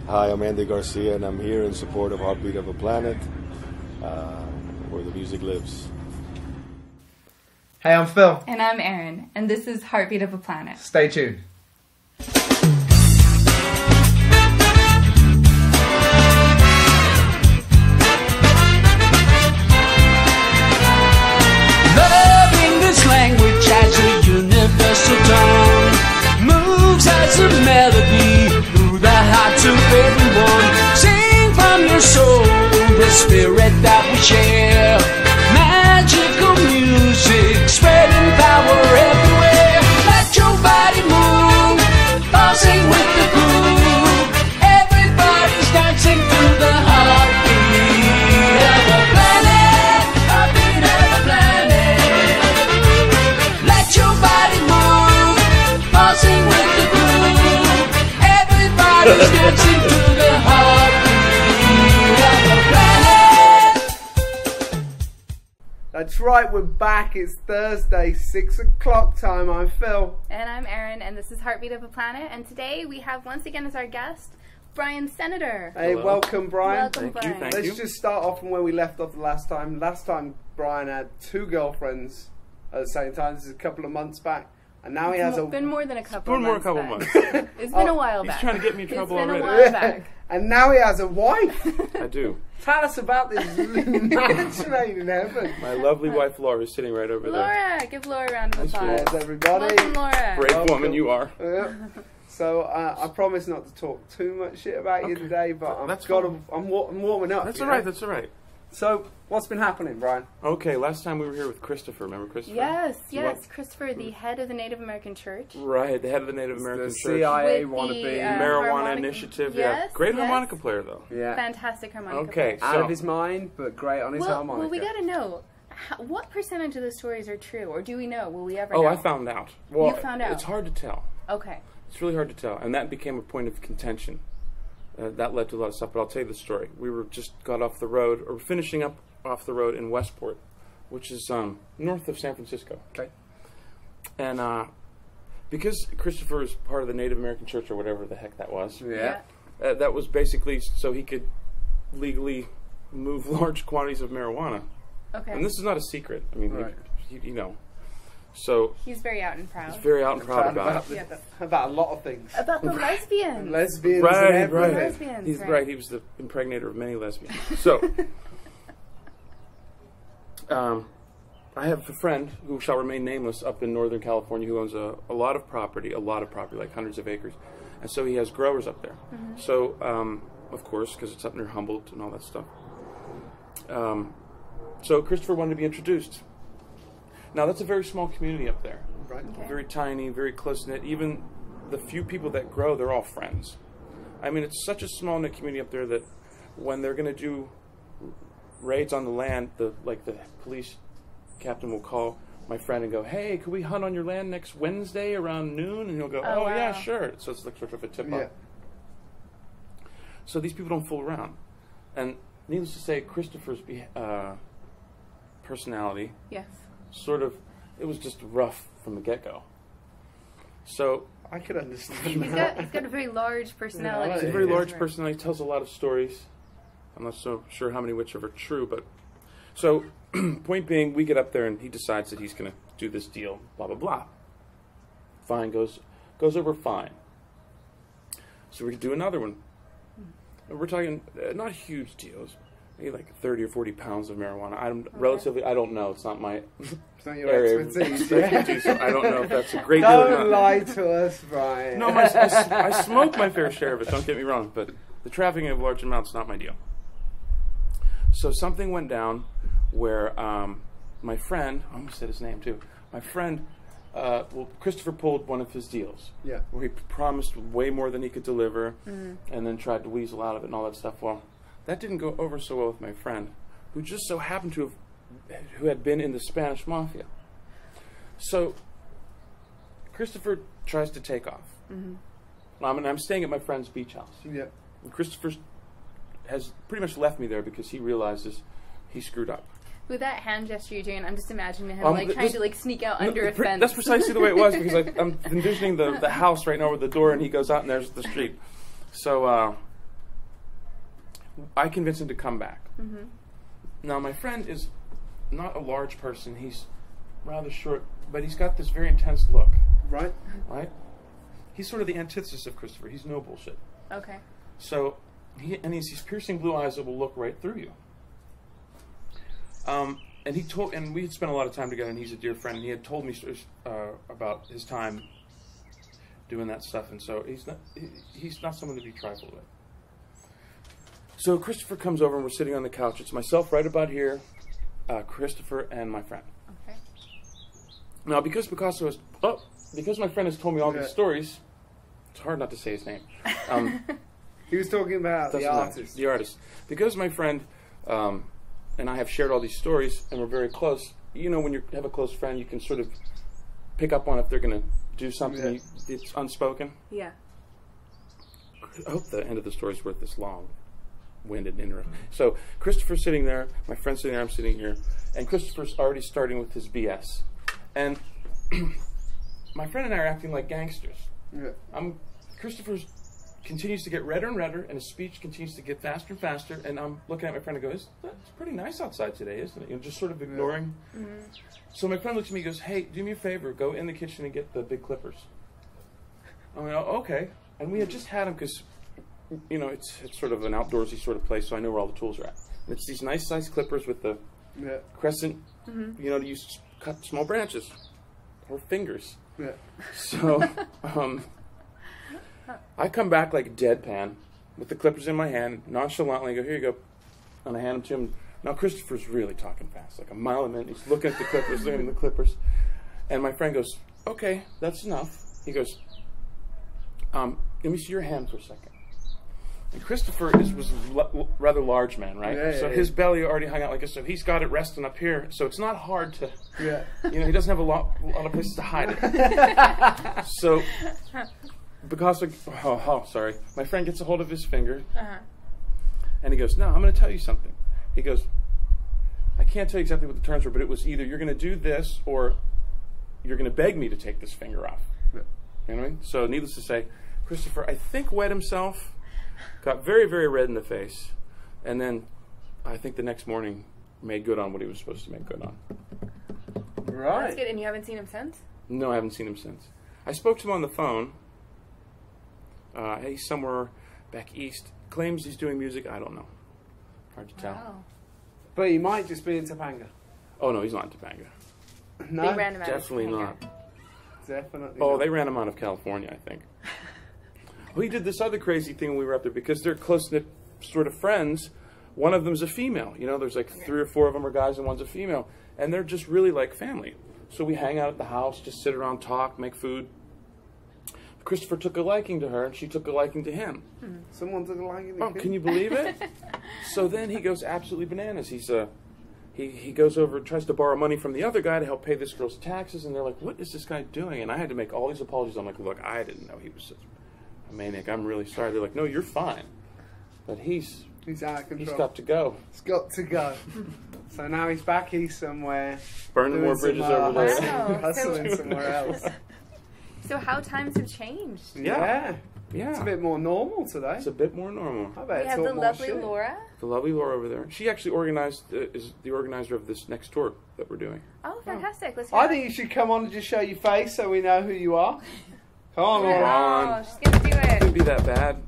Hi, I'm Andy Garcia, and I'm here in support of Heartbeat of a Planet, where the music lives. Hey, I'm Phil. And I'm Erin, and this is Heartbeat of a Planet. Stay tuned. Loving this language as a universal tongue moves as a melody through the hearts of everyone. Sing from your soul the spirit that we share. Magical music spreading power everywhere. Let your body move, pulsing with the groove. Everybody's dancing through the heartbeat of a planet. Heartbeat of a planet. Let your body move, pulsing with the groove. Everybody's dancing through the heartbeat of a planet. That's right, we're back. It's Thursday, 6 o'clock time. I'm Phil. And I'm Erin, and this is Heartbeat of a Planet. And today we have once again as our guest, Brian Senator. Hey, Hello. welcome, Brian. Welcome, Thank you, Brian. thank you. Let's just start off from where we left off the last time. Last time, Brian had 2 girlfriends at the same time. This is a couple of months back. And now he has It's a... been more than a couple Been more a months couple back. months. It's been a while He's back. trying to get me in trouble It's been already. a while back. And now he has a wife. I do. Tell us about this match made in heaven. My lovely wife Laura is sitting right over there. Laura, give Laura a round of applause. Yes, everybody. Welcome, Laura. Brave Welcome. woman you are. Yeah. So I promise not to talk too much shit about you Okay. today, but That's I'm warming up. That's you all right. know? That's all right. So what's been happening, Brian? Okay, last time we were here with Christopher. Remember Christopher? Yes, You yes. want- Christopher, the head of the Native American Church. Right, the head of the Native American The Church. CIA With wannabe. the, Marijuana harmonica- Initiative. Yes, Yeah, great yes. harmonica player though. Yeah. Fantastic harmonica. Okay, player. Out so of his mind, but great on his harmonica. Well, we got to know, what percentage of the stories are true, or do we know? Will we ever know? oh, I found out. Well, You found out. It's hard to tell. Okay. It's really hard to tell, and that became a point of contention. That led to a lot of stuff, but I'll tell you the story. We were just got off the road, or finishing up off the road in Westport, which is north of San Francisco. Okay. And because Christopher is part of the Native American Church, or whatever the heck that was, Yeah. that was basically so he could legally move large quantities of marijuana. Okay. And this is not a secret. I mean, Right. you know. So He's very out and proud. he's very out and proud about it. Yeah. About a lot of things. About the lesbians. Lesbians and Right, everything. right. Lesbians, He's right. right. He was the impregnator of many lesbians. So, I have a friend who shall remain nameless up in Northern California who owns a lot of property, like hundreds of acres, and so he has growers up there. Mm-hmm. So, of course, because it's up near Humboldt and all that stuff. So Christopher wanted to be introduced. Now that's a very small community up there. Right. Okay. Very tiny, very close-knit. Even the few people that grow, they're all friends. I mean, it's such a small-knit community up there that when they're going to do raids on the land, the police captain will call my friend and go, "Hey, could we hunt on your land next Wednesday around noon?" And he'll go, Oh, "Oh, yeah, wow. sure." So it's like sort of a tip-off. Yeah. So these people don't fool around. And needless to say, Christopher's personality Yes. sort of, it was just rough from the get-go. So I could understand He's that. got a very large personality. Yeah, he's a Yeah, very yeah. large personality, tells a lot of stories. I'm not so sure how many which of are true, but so point being, we get up there and he decides that he's going to do this deal, blah blah blah. Fine, goes over fine. So we do another one. And we're talking not huge deals, maybe like 30 or 40 pounds of marijuana. I don't know. It's not my It's not your area of expertise. expertise, so I don't know if that's a great deal or Don't not. lie to us, Brian. No, I smoke my fair share of it, don't get me wrong, but the trafficking of large amounts is not my deal. So something went down where my friend, I almost said his name too, my friend, Christopher pulled one of his deals. Yeah. Where he promised way more than he could deliver and then tried to weasel out of it and all that stuff. Well, that didn't go over so well with my friend, who just so happened to who had been in the Spanish Mafia. So Christopher tries to take off. I'm staying at my friend's beach house. Yeah. And Christopher has pretty much left me there because he realizes he screwed up. With that hand gesture you're doing, I'm just imagining him trying this- to sneak out under a fence. That's precisely the way it was because I'm envisioning the house right now with the door and he goes out and there's the street. So I convince him to come back. Now, my friend is not a large person. He's rather short, but he's got this very intense look. Right. Right? He's sort of the antithesis of Christopher. He's no bullshit. Okay. So, he's these piercing blue eyes that will look right through you. And we had spent a lot of time together, and he's a dear friend. And he had told me stories about his time doing that stuff, and so he's not someone to be trifled with. So Christopher comes over, and we're sitting on the couch. It's myself right about here, Christopher, and my friend. Okay. Now, because my friend has told me all these stories, it's hard not to say his name. He was talking about the artist. The artist. Because my friend and I have shared all these stories, and we're very close. You know, when you have a close friend, you can sort of pick up on if they're going to do something. It's unspoken. Yeah. I hope the end of the story is worth this long-winded interrupt. So Christopher's sitting there, my friend's sitting there, I'm sitting here, and Christopher's already starting with his BS. And my friend and I are acting like gangsters. Yeah. Christopher continues to get redder and redder, and his speech continues to get faster and faster, and I'm looking at my friend and go, it's pretty nice outside today, isn't it? You know, just sort of ignoring. So my friend looks at me and goes, hey, do me a favor, go in the kitchen and get the big clippers. I went, oh, okay. And we had just had them because, you know, it's sort of an outdoorsy sort of place, so I know where all the tools are at. And it's these nice size clippers with the crescent, you know, to use cut small branches or fingers. Yeah. So I come back like deadpan with the clippers in my hand, nonchalantly go, here you go. And I hand them to him. Now Christopher's really talking fast, like a mile a minute. He's looking at the clippers, looking at the clippers. And my friend goes, okay, that's enough. He goes, let me see your hand for a second. And Christopher was a rather large man, right? Yeah, so his belly already hung out like this. So he's got it resting up here. So it's not hard to, you know, he doesn't have a lot of places to hide it. So, because of, sorry, my friend gets a hold of his finger, and he goes, no, I'm going to tell you something. He goes, I can't tell you exactly what the terms were, but it was either you're going to do this or you're going to beg me to take this finger off. You know what I mean? So needless to say, Christopher, I think, wet himself, got very, very red in the face, and then I think the next morning made good on what he was supposed to make good on. Right. That's good. And you haven't seen him since? No, I haven't seen him since. I spoke to him on the phone. He's somewhere back east. Claims he's doing music. I don't know. Hard to tell. Wow. But he might just be in Topanga. Oh, no, he's not in Topanga. No, They ran him out of Definitely Topanga. not. definitely. Oh, not. they ran him out of California, I think. Well, he did this other crazy thing when we were up there because they're close-knit sort of friends. One of them's a female. You know, there's like 3 or 4 of them are guys and one's a female. And they're just really like family. So we hang out at the house, just sit around, talk, make food. Christopher took a liking to her, and she took a liking to him. Someone took a liking to Oh, can you believe it? So then he goes absolutely bananas. He goes over and tries to borrow money from the other guy to help pay this girl's taxes, and they're like, what is this guy doing? And I had to make all these apologies. I'm like, look, I didn't know he was such a maniac. I'm really sorry. They're like, no, you're fine. But he's out of control. he's got to go. He's got to go. So now he's back east somewhere. Burning more doing bridges some, over there. Wow. Hustling somewhere else. So how times have changed. Yeah. Yeah. It's a bit more normal today. It's a bit more normal. I bet We it's have all the more lovely shit. Laura. The lovely Laura over there. She actually is the organizer of this next tour that we're doing. Oh, fantastic. Let's hear I it. think you should come on and just show your face so we know who you are. Come on, Laura. Oh, she's going to do Couldn't it. be that bad.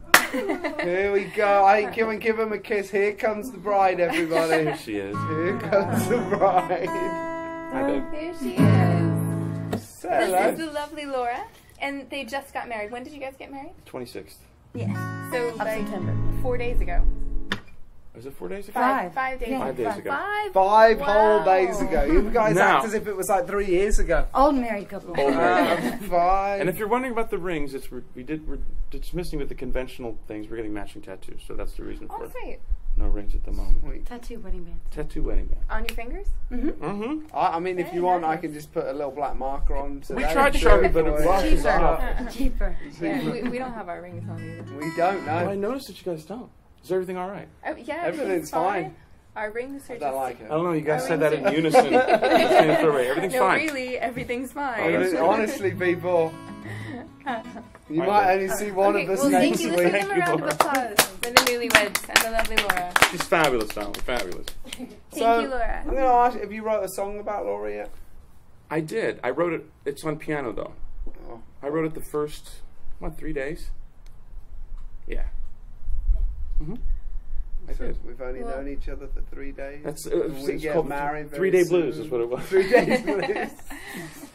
Here we go. I ain't give him a kiss. Here comes the bride, everybody. Here she is. Here comes the bride. Hi, babe. Here she is. Hello. This is the lovely Laura. And they just got married. When did you guys get married? 26th. Yeah. So, like, September. 4 days ago. Was it 4 days ago? 5 days Yeah. ago. 5 days ago. 5 Wow. whole days ago. You guys Now- act as if it was like 3 years ago. Old married couple. Old married. 5. And if you're wondering about the rings, we're dismissing with the conventional things. We're getting matching tattoos, so that's the reason Oh, for sweet. no rings at the moment. Wait. Tattoo wedding band. Tattoo wedding band. On your fingers? Mm-hmm. I mean, if Very you want, I nice. can just put a little black marker on. We today. tried Do Sharpie, it but it for washes you. off. Cheaper. Yeah, we don't have our rings on either. We don't Well, I know. noticed that you guys don't. Is everything all right? Oh, yeah, Everything's fine. Our rings are I just... don't like I it. don't know. You guys Our said that in rings unison. Everything's no, fine. really, everything's fine. Honestly, people, you Right. might only see one Okay, of us well, thank next you. week. Let's give them a round of applause. For the newlyweds and the lovely Laura. She's fabulous, darling. Fabulous. Thank So, you, Laura. I'm going to ask you, have you wrote a song about Laura yet? I did. I wrote it. It's on piano, though. Oh. I wrote it the first, 3 days? Yeah. I So did. we've only known each other for 3 days. That's and we it's get called married 3 very Day Blues soon. is what it was. 3 days blues.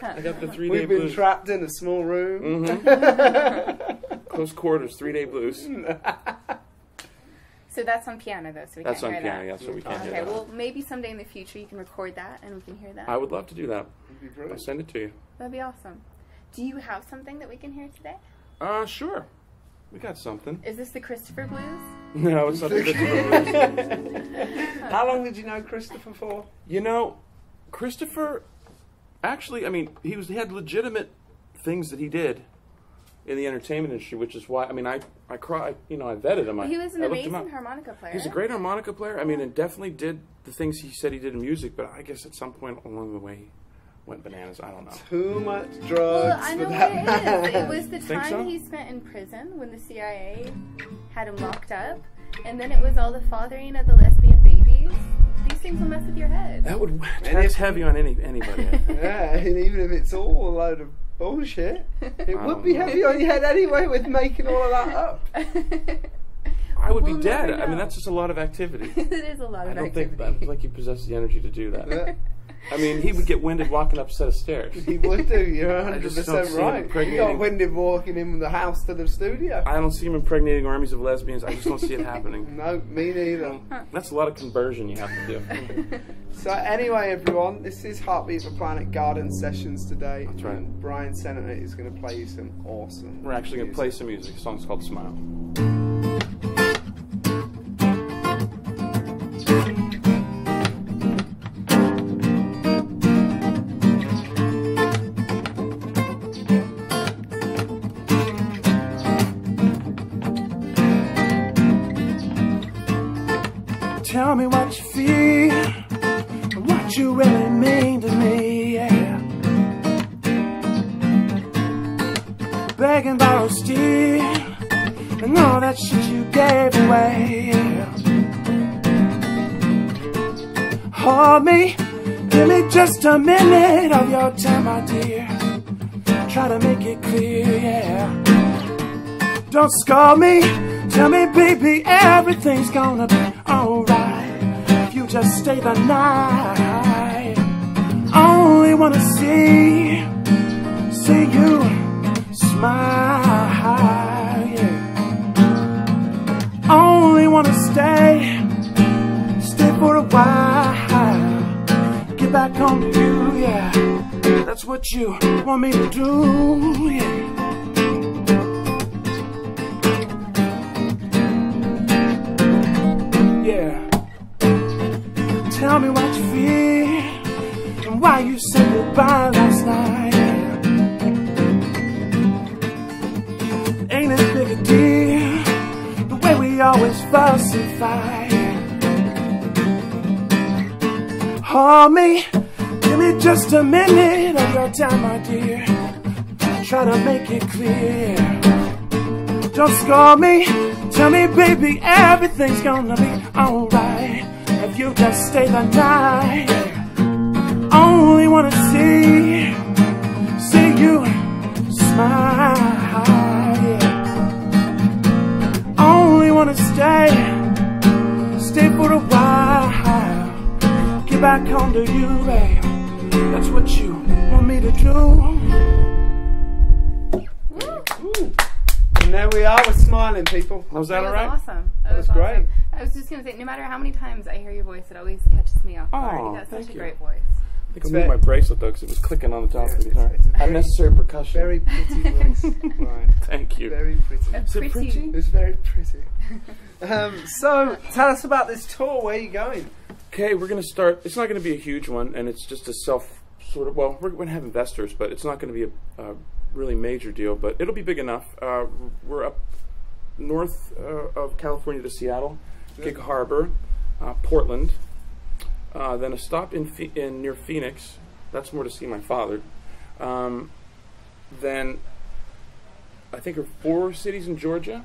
I got the 3 Day We've been Blues. trapped in a small room. Close quarters, 3 Day Blues. So that's on piano, though, so we That's can't on hear piano. that. That's what we can't Okay, hear. well, maybe someday in the future you can record that and we can hear that. I would love to do that. It'd be I'll brilliant. send it to you. That'd be awesome. Do you have something that we can hear today? Sure. We got something. Is this the Christopher Blues? No, it's not the Blues. How long did you know Christopher for? You know, Christopher, actually, I mean, he had legitimate things that he did in the entertainment industry, which is why, I mean, I cried, I vetted him. He was an I looked him amazing up. harmonica player. He's a great harmonica player. I mean, and definitely did the things he said he did in music, but I guess at some point along the way he went bananas. I don't know. Too much drugs Well, I know for what that it is. man. It was the Think time so? he spent in prison when the CIA had him locked up, and then it was all the fathering of the lesbian babies. These things will mess with your head. That would tax heavy on anybody. Yeah, and even if it's all a load of bullshit, it would be heavy on your head anyway with making all of that up. I would We'll be dead. never I mean, know. that's just a lot of activity. It is a lot I of don't think activity. like he possesses the energy to do that. Yeah, I mean, he would get winded walking up a set of stairs. he would do, you're I just don't 100% see him right. You impregnating- got winded walking in the house to the studio. I don't see him impregnating armies of lesbians. I just don't see it happening. No, me neither. That's a lot of conversion you have to do. So anyway, everyone, this is Heartbeat of a Planet Garden Sessions today. That's right. And Brian Senator is going to play you some awesome We're actually going to music. play some music. The song's called Smile. Tell me what you feel, what you really mean to me, yeah. Begging, borrow, steal, and all that shit you gave away, yeah. Hold me, give me just a minute of your time, my dear. Try to make it clear, yeah. Don't scold me, tell me, baby, everything's gonna be alright if you just stay the night. Only wanna see you smile, yeah. Only wanna stay for a while. Get back on you, yeah. That's what you want me to do, yeah. Yeah. Tell me what you feel and why you said goodbye last night. Ain't it big a deal the way we always fuss and fight? Hold me, give me just a minute of your time, my dear. Try to make it clear. Don't scold me, tell me, baby, everything's gonna be alright if you just stay the night. Only wanna see you smile, yeah. Only wanna stay for a while. Get back home to you, babe. That's what you want me to do. Ooh. And there we are, we're smiling, people. Was That that was alright? awesome. That was great. awesome. I was just going to say, no matter how many times I hear your voice, it always catches me off guard. Oh, You got such thank a you. great voice. I think I'll move my bracelet though because it was clicking on the top of the Yeah, guitar. it's a very- Unnecessary percussion. Very pretty voice, Brian. Thank you. Very pretty. Is it pretty? It's very pretty. So, tell us about this tour. Where are you going? Okay, we're going to start. It's not going to be a huge one, and it's just a sort of, well, we're going to have investors, but it's not going to be a really major deal, but it'll be big enough. We're up north of California to Seattle, Gig Harbor, Portland, then a stop in near Phoenix. That's more to see my father. Then I think there are 4 cities in Georgia,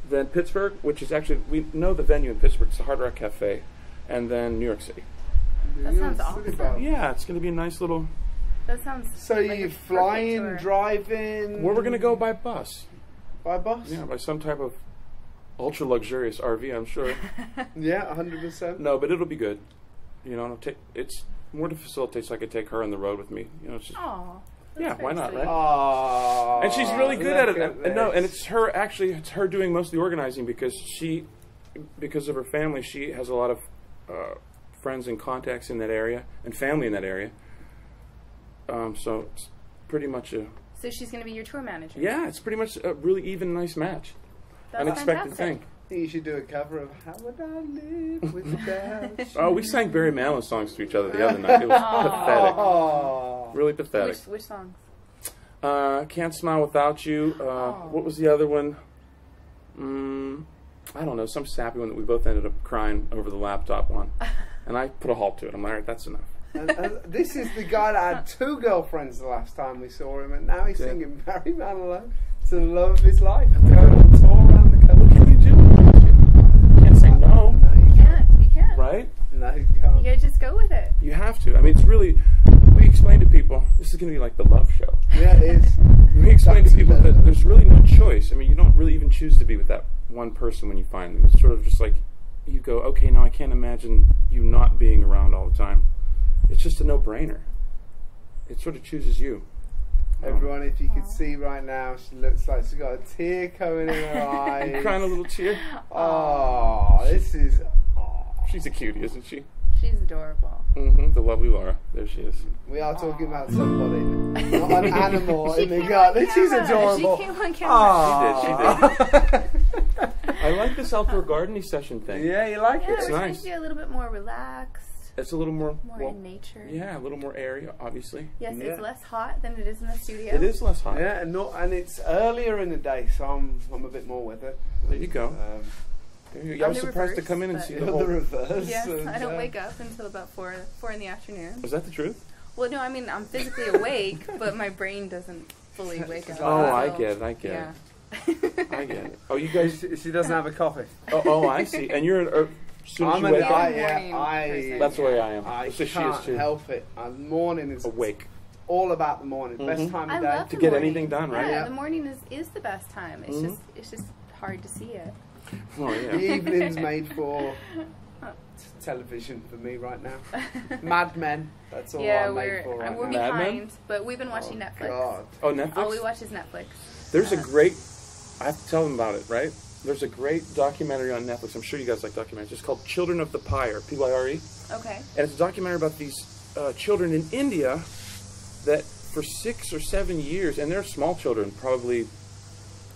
then Pittsburgh, which is actually, we know the venue in Pittsburgh. It's the Hard Rock Cafe. And then New York City. That sounds awesome. Yeah, it's going to be a nice little... That sounds So like you a flying, perfect tour. driving? Where we're going to go by bus. By bus? Yeah, by some type of ultra luxurious RV, I'm sure. Yeah, 100%. No, but it'll be good. You know, it's more to facilitate so I could take her on the road with me. You know, it's just... Aw, that's Yeah, very why not, sweet. right? Oh, And she's really good at it. look And no, and this. it's her, actually, it's her doing most of the organizing because of her family, she has a lot of friends and contacts in that area and family in that area. So it's pretty much a... So she's going to be your tour manager. Yeah, it's pretty much a really even, nice match. That's Unexpected fantastic. thing. I think you should do a cover of How Would I Live Without You? Oh, we sang Barry Manilow songs to each other the other night. It was pathetic. Oh. Really pathetic. Which songs? Can't Smile Without You. What was the other one? I don't know, some sappy one that we both ended up crying over the laptop on. And I put a halt to it. I'm like, all right, that's enough. And this is the guy that had 2 girlfriends the last time we saw him, and now he's Yeah. singing Barry Manilow. It's the love of his life. Going on tour around the What country. can you do? You can't say no, No, you You can't. can't. You can't. right? No, you You can't. gotta just go with it. You have to. I mean, it's really, we explain to people, this is going to be like the love show. Yeah, it is. We explain to That's people better. that there's really no choice. I mean, you don't really even choose to be with that one person when you find them. It's sort of just like, you go, okay, now I can't imagine you not being around all the time. It's just a no-brainer. It sort of chooses you. Everyone, if you could see right now, she looks like she's got a tear coming in her I'm eyes. crying a little tear. Oh, this is. Oh. She's a cutie, isn't she? She's adorable. The lovely Laura. There she is. We are talking about somebody, not an animal She in the came garden. on She's camera. adorable. She came on camera. Aw. I like this outdoor gardening session thing. Yeah, you like Yeah, it? It's we're nice. supposed to be a little bit more relaxed, It's a little more, more well, in nature. yeah, a little more airy, obviously. Yes, Yeah. it's less hot than it is in the studio. It is less hot. Yeah, and it's earlier in the day, so I'm a bit more with it. There you go. There you go. I I'm was the surprised to reverse, come in and but- see You're the the whole... reverse. Yes, and, I don't wake up until about 4 in the afternoon. Was that the truth? Well, no, I mean I'm physically awake, but my brain doesn't fully wake up. Oh, I so, get it. Yeah. I get it. Oh, you guys... She doesn't have a coffee. Oh, I see. And you're... as soon as I'm you an wake up... morning I person. That's the way I am. I So she is can't too. help it. Morning is Awake. all about the morning. Best Mhm. time I of day. love To the get morning. anything done, right? Yeah, Yeah. the morning is the best time. Mhm. It's just hard to see it. Oh, The yeah. evening's made for television for me right now. Mad Men. That's all Yeah, I'm made for right we're now. Mad Men? behind, but we've been watching Oh, Netflix. God. Oh, Netflix? All we watch is Netflix. There's a great... I have to tell them about it, right? There's a great documentary on Netflix. I'm sure you guys like documentaries. It's called Children of the Pyre, Pyre. Okay. And it's a documentary about these children in India that for 6 or 7 years, and they're small children, probably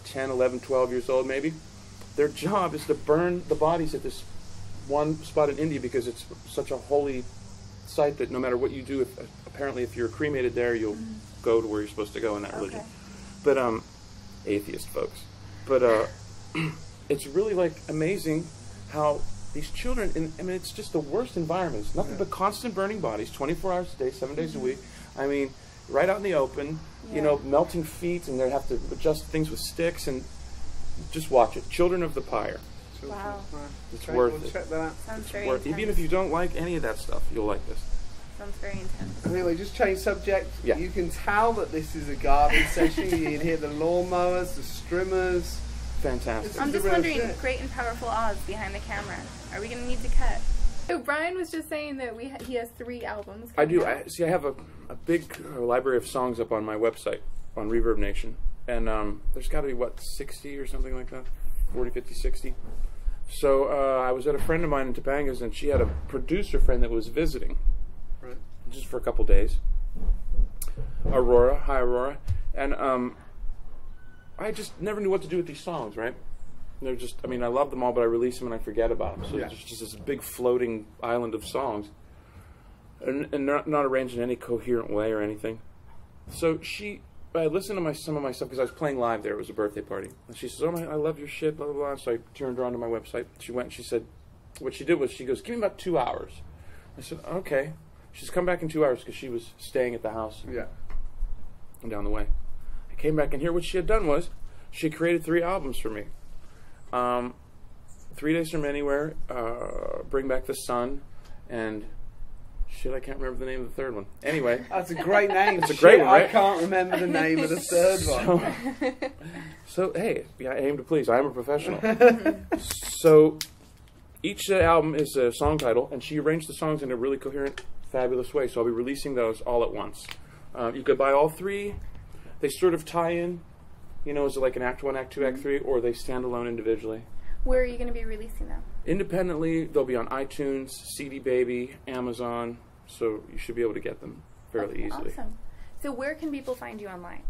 10, 11, 12 years old maybe, their job is to burn the bodies at this one spot in India because it's such a holy site that no matter what you do, apparently if you're cremated there, you'll go to where you're supposed to go in that religion. Okay. But, atheist folks. But it's really like amazing how these children, I mean, it's just the worst environments. Nothing but constant burning bodies, 24 hours a day, 7 days a week. I mean, right out in the open, you Yeah. know, melting feet, and they have to adjust things with sticks, and just watch it. Children of the Pyre. Wow. It's Okay, worth we'll it. check that out. Sounds It's very worth it. intense. Even if you don't like any of that stuff, you'll like this. Sounds very intense. Anyway, just change subject. Yeah. You can tell that this is a garden session. You can hear the lawnmowers, the strimmers. Fantastic. I'm It's just the real wondering, shit. Great and Powerful Oz behind the camera. Are we going to need to cut? So Brian was just saying that he has 3 albums. I do. coming out. I have a big library of songs up on my website on Reverb Nation. And there's got to be, 60 or something like that? 40, 50, 60. So I was at a friend of mine in Topanga's, and she had a producer friend that was visiting Right. just for a couple days. Aurora. Hi, Aurora. And I just never knew what to do with these songs, right? They're just, I mean, I love them all, but I release them and I forget about them. So Yeah. there's just this big floating island of songs. And not arranged in any coherent way or anything. So I listened to some of my stuff because I was playing live there. It was a birthday party. And she says, I love your shit, blah, blah, blah. So I turned her on to my website. She went and she said, what she did was she goes, give me about 2 hours. I said, okay. She's come back in 2 hours because she was staying at the house Yeah. down the way. I came back and here what she had done was she created 3 albums for me. 3 Days from Anywhere, Bring Back the Sun, and shit, I can't remember the name of the third one. Anyway. That's a great name. It's a great Shit, one, right? I can't remember the name of the third one. So hey, yeah, I aim to please. I am a professional. So each album is a song title, and she arranged the songs in a really coherent, fabulous way. So I'll be releasing those all at once. You could buy all three. They sort of tie in, you know, is it like an Act 1, Act 2, Act 3, or they stand alone individually. Where are you going to be releasing them? Independently, they'll be on iTunes, CD Baby, Amazon, so you should be able to get them fairly easily. Awesome. So where can people find you online?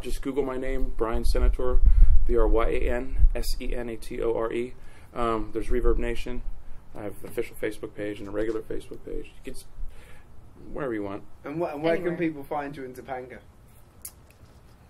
Just Google my name, Brian Senator, BryanSenatore. There's Reverb Nation. I have an official Facebook page and a regular Facebook page. You can wherever you want. And where Anywhere. can people find you in Topanga?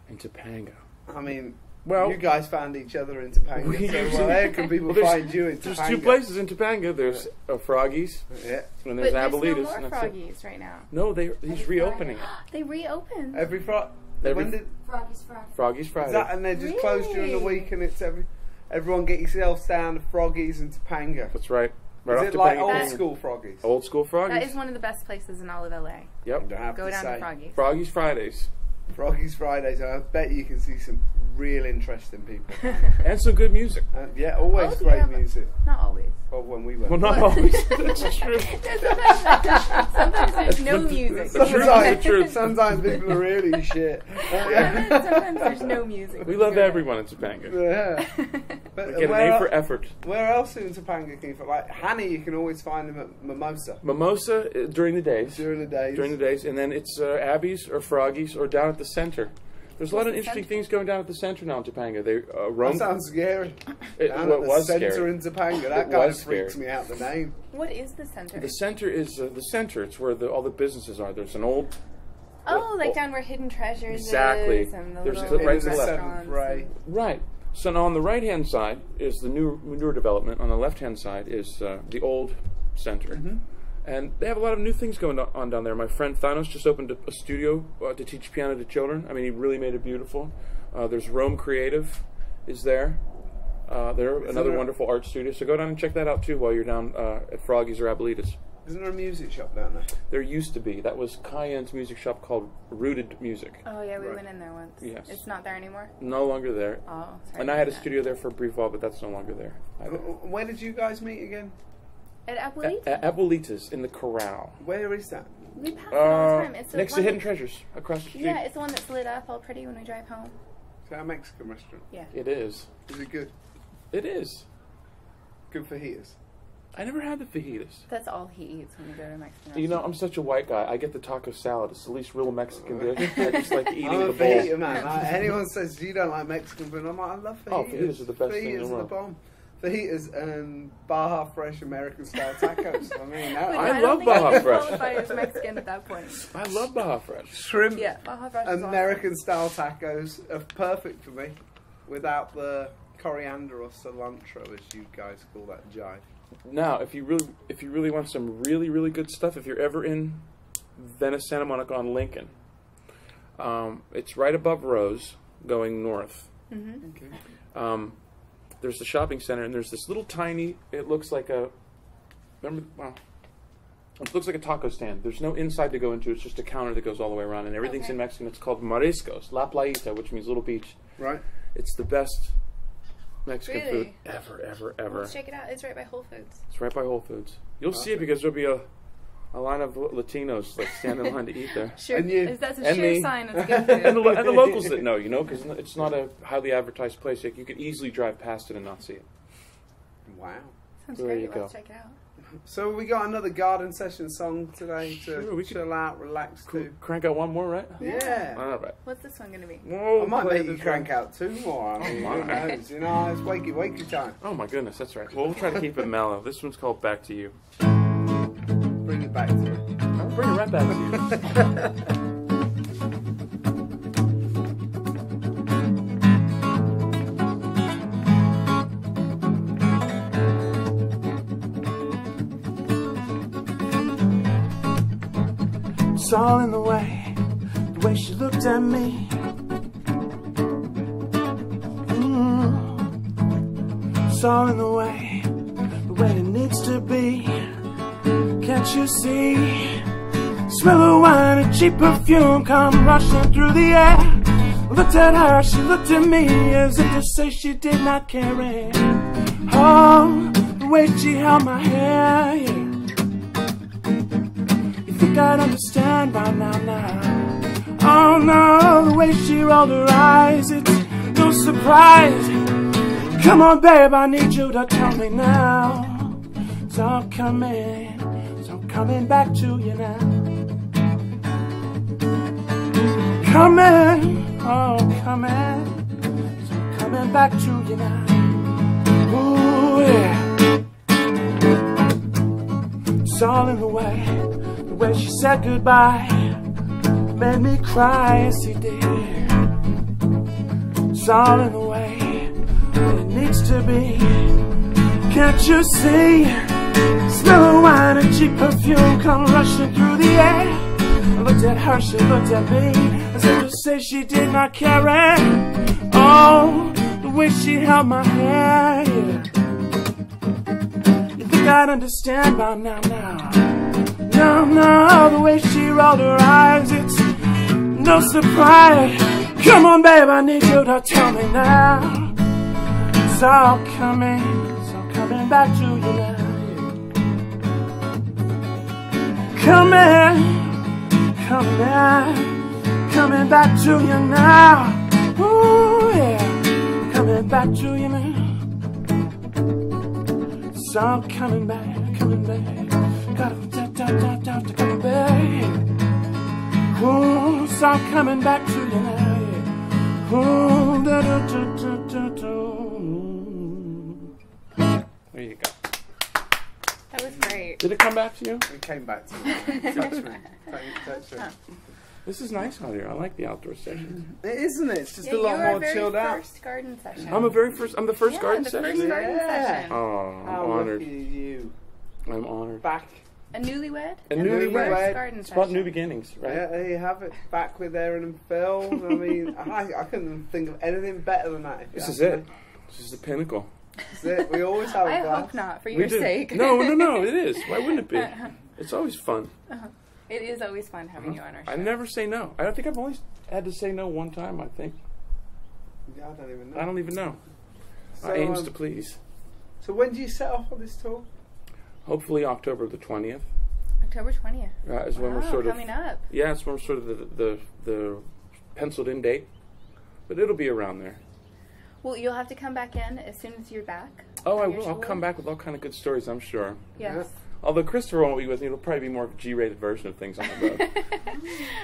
In Topanga. I mean, Well, you guys found each other in Topanga, so where can people Well, there's- find you in Topanga? There's two places in Topanga. There's Froggy's Yeah. and But there's there's no Abuelitas. more and that's it. Froggies right now. No, he's reopening it. They reopened. Every Friday. Every- When did Froggy's Friday. Froggy's Friday. is that? And they're just closed during the Really? week, and it's everyone get yourselves down to Froggies and Topanga. That's right. Right Is off it like Topanga old Canyon. school Froggies? Old school Froggy's. That is one of the best places in all of LA. Yep. Don't have Go to down say. to Froggies. Froggy's Fridays. Froggies Fridays. I bet you can see some real interesting people. And some good music. Yeah, always Oh, great yeah, music. Not always. Well, when we went. Well, not always. That's true. Sometimes there's no music. The truth is the truth. Sometimes people are really shit. Sometimes there's no music. We love everyone in Topanga. Yeah. But We get a name for effort. where else in Topanga can you find? Like Hanny, you can always find them at Mimosa Mimosa during the days. during the days. During the days. And then it's Abby's or Froggy's or down at the center. There's a lot What's of the interesting center? things going down at the center now in Topanga. They that Rome. sounds scary. It, Down well, at it the was centre scary. in Topanga, that It kind was of freaks scary. me out. The name. What is the center? The center is the center. It's where all the businesses are. There's an old. Oh, like down where Hidden Treasures Exactly. is. And the There's little right to the left. restaurants Right. Right. So now on the right-hand side is the newer development. On the left-hand side is the old center. Mm-hmm. And they have a lot of new things going on down there. My friend Thanos just opened a studio to teach piano to children. I mean, he really made it beautiful. There's Rome Creative is there. They're another there- wonderful art studio. So go down and check that out, too, while you're down at Froggy's or Abuelitas. Isn't there a music shop down there? There used to be. That was Cayenne's music shop called Rooted Music. Oh, yeah, we Right. went in there once. Yes. It's not there anymore? No longer there. Oh, sorry. And I had a about that. studio there for a brief while, but that's no longer there. either. Where did you guys meet again? At Abuelita? At Abuelitas in the Corral. Where is that? We pass it all the time. It's the Next to one Hidden that- Treasures, across the street. Yeah, it's the one that's lit up all pretty when we drive home. Is that a Mexican restaurant? Yeah. It is. Is it good? It is. Good for heaters. I never had the fajitas. That's all he eats when we go to a Mexican You know, restaurant. I'm such a white guy. I get the taco salad. It's the least real Mexican dish. I just like eating I'm the a bowl. fajita man. Anyone says you don't like Mexican food, I'm like, I love fajitas. Oh, fajitas are the best thing in the Fajitas are world. the bomb. Fajitas and Baja Fresh American style tacos. I mean, But I don't love think you Baja can Fresh. qualify as Mexican at that point. I love Baja Fresh. shrimp Yeah, Baja Fresh is awesome. American style tacos are perfect for me without the coriander or cilantro, as you guys call that jive. Now, if you really want some really good stuff, if you're ever in Venice, Santa Monica on Lincoln, it's right above Rose, going north. Okay. There's the shopping center, and there's this little tiny. It looks like a. Remember, well, it looks like a taco stand. There's no inside to go into. It's just a counter that goes all the way around, and everything's Okay. in Mexican. It's called Mariscos, La Playita, which means little beach. Right. It's the best Mexican food Really? ever. Let's check it out. It's right by Whole Foods. It's right by Whole Foods. You'll see it because there'll be a line of Latinos like standing in line to eat there. Sure. And you- That's a and sure me. sign it's good And food. the locals that know, you know, because it's not a highly advertised place. Like, you could easily drive past it and not see it. Wow. Sounds There great. you go. Let's check it out. So we got another garden session song today to Sure, we could- chill out, relax Cool. to. Crank out one more, right? Yeah. All right. What's this one going to be? Whoa, I might play make you this crank one. out two more. I mean, Oh, who my. knows? You know, it's wakey time. Oh my goodness, that's right. Well, we'll try to keep it mellow. This one's called Back to You. Bring it back to me. I'll bring it right back to you. It's all in the way she looked at me. It's all in the way it needs to be. Can't you see? Smell of wine and cheap perfume come rushing through the air. Looked at her, she looked at me, as if to say she did not care. Oh, the way she held my hair, yeah. You think I'd understand by now. Oh no, the way she rolled her eyes, it's no surprise. Come on, babe, I need you to tell me now. So I'm coming back to you now. Coming, oh, coming. So I'm coming back to you now. Ooh, yeah. It's all in the way she said goodbye. Made me cry as she did. It's all in the way it needs to be. Can't you see? Smell of wine and cheap perfume come rushing through the air. I looked at her, she looked at me, as if to say she did not care. Oh, the way she held my hair, yeah. You think I'd understand by now. No, the way she rolled her eyes, it's no surprise. Come on, babe, I need you to tell me now. It's all coming back to you now. Coming back to you now. Ooh, yeah, coming back to you now. It's all coming back. Gotta coming back. Ooh, it's all coming back to you now. Yeah. Ooh, There you go. That was great. Did it come back to you? It came back to me. Touch me. Touch me. This is nice out here. I like the outdoor sessions. It isn't it? It's just Yeah, a lot more chilled out. First garden session. I'm the first garden the session? First garden session. Oh, I'm How honored. lucky are you? I'm honored. Back. A newlywed? A and the newlywed. first garden It's about session. new beginnings, right? Yeah, there you have it. Back with Aaron and Phil. I mean, I couldn't think of anything better than that. This is it. This is the pinnacle. This is it. We always have a I blast. hope not, for We your do. sake. No, it is. Why wouldn't it be? It's always fun. It is always fun having you on our show. I never say no. I don't think I've only had to say no one time, I think. Yeah, I don't even know. I don't even know. So, I aims to please. So when do you set off on this tour? Hopefully October the 20th. October 20th. Is when we're sort of coming up. Yeah, it's when we're sort of the penciled in date, but it'll be around there. Well, you'll have to come back in as soon as you're back. Oh, I for your will. I'll tour. come back with all kind of good stories, I'm sure. Yes. Although Christopher won't be with me, it'll probably be more of a G-rated version of things on the road.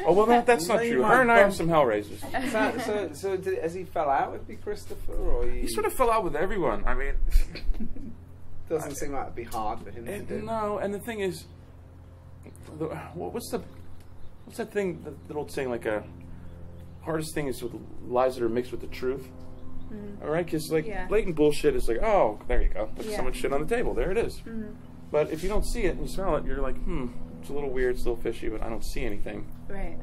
Oh well, that's not No, you true. might Her and I are bump. some Hellraisers. So has he fell out with you, Christopher, or He sort of fell out with everyone. I mean, doesn't seem like it'd be hard for him to do. no. And the thing is, what's that thing? That old saying, like hardest thing is with lies that are mixed with the truth. All right, because blatant bullshit is like, oh, there you go. Look, so much shit on the table. There it is. But if you don't see it and you smell it, you're like, it's a little weird, it's a little fishy, but I don't see anything. Right.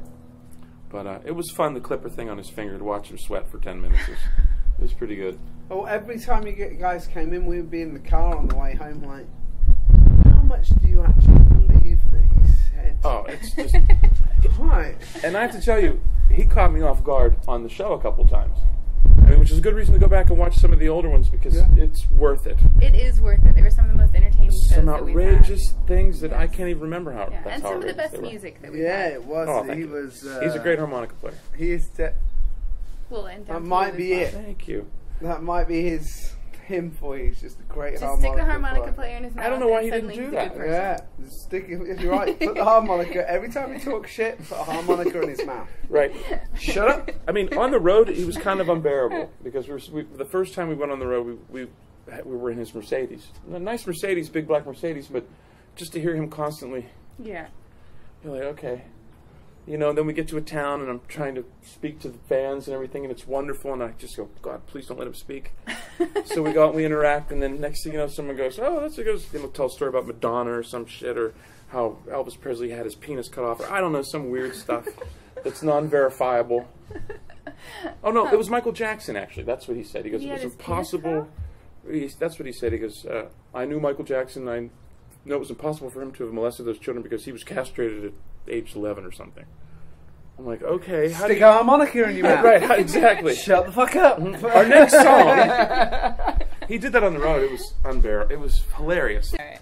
But it was fun, the clipper thing on his finger, to watch him sweat for 10 minutes. It was pretty good. Oh, every time you guys came in, we'd be in the car on the way home, like, how much do you actually believe that he said? Oh, it's just... Right. And I have to tell you, he caught me off guard on the show a couple times. I mean, which is a good reason to go back and watch some of the older ones, because it's worth it. It is worth it. They were some of the most entertaining shows Some that we've outrageous had. things that I can't even remember how. Yeah. That's And how some of the outrageous best they were. music that we've Yeah, had. it was. Oh, thank he you. was. He's a great harmonica player. He is. Well, and That down might to be you as it. Thank you. That might be him for you. He's just a great Just harmonica stick the harmonica player. player in his mouth. I don't know why and he didn't suddenly do he's a that. good person. Yeah, just stick it. You're right. Put the harmonica every time he talks shit. Put a harmonica in his mouth. Right. Shut up. I mean, on the road, he was kind of unbearable, because the first time we went on the road, we were in his Mercedes. A nice Mercedes, big black Mercedes, but just to hear him constantly, Yeah. you're like, okay. You know, then we get to a town, and I'm trying to speak to the fans and everything, and it's wonderful, and I just go, God, please don't let him speak. So we go out and we interact, and then next thing you know, someone goes, oh, that's a good, tell a story about Madonna or some shit, or how Elvis Presley had his penis cut off, or I don't know, some weird stuff that's non-verifiable. Oh, no, it was Michael Jackson, actually. That's what he said. He goes, He it had was his penis impossible. That's what he said. He goes, I knew Michael Jackson. I know it was impossible for him to have molested those children because he was castrated at age 11 or something. I'm like, okay. Stick a harmonica in your mouth. Right, exactly. Shut the fuck up. Our next song, he did that on the road. It was unbearable. It was hilarious. All right.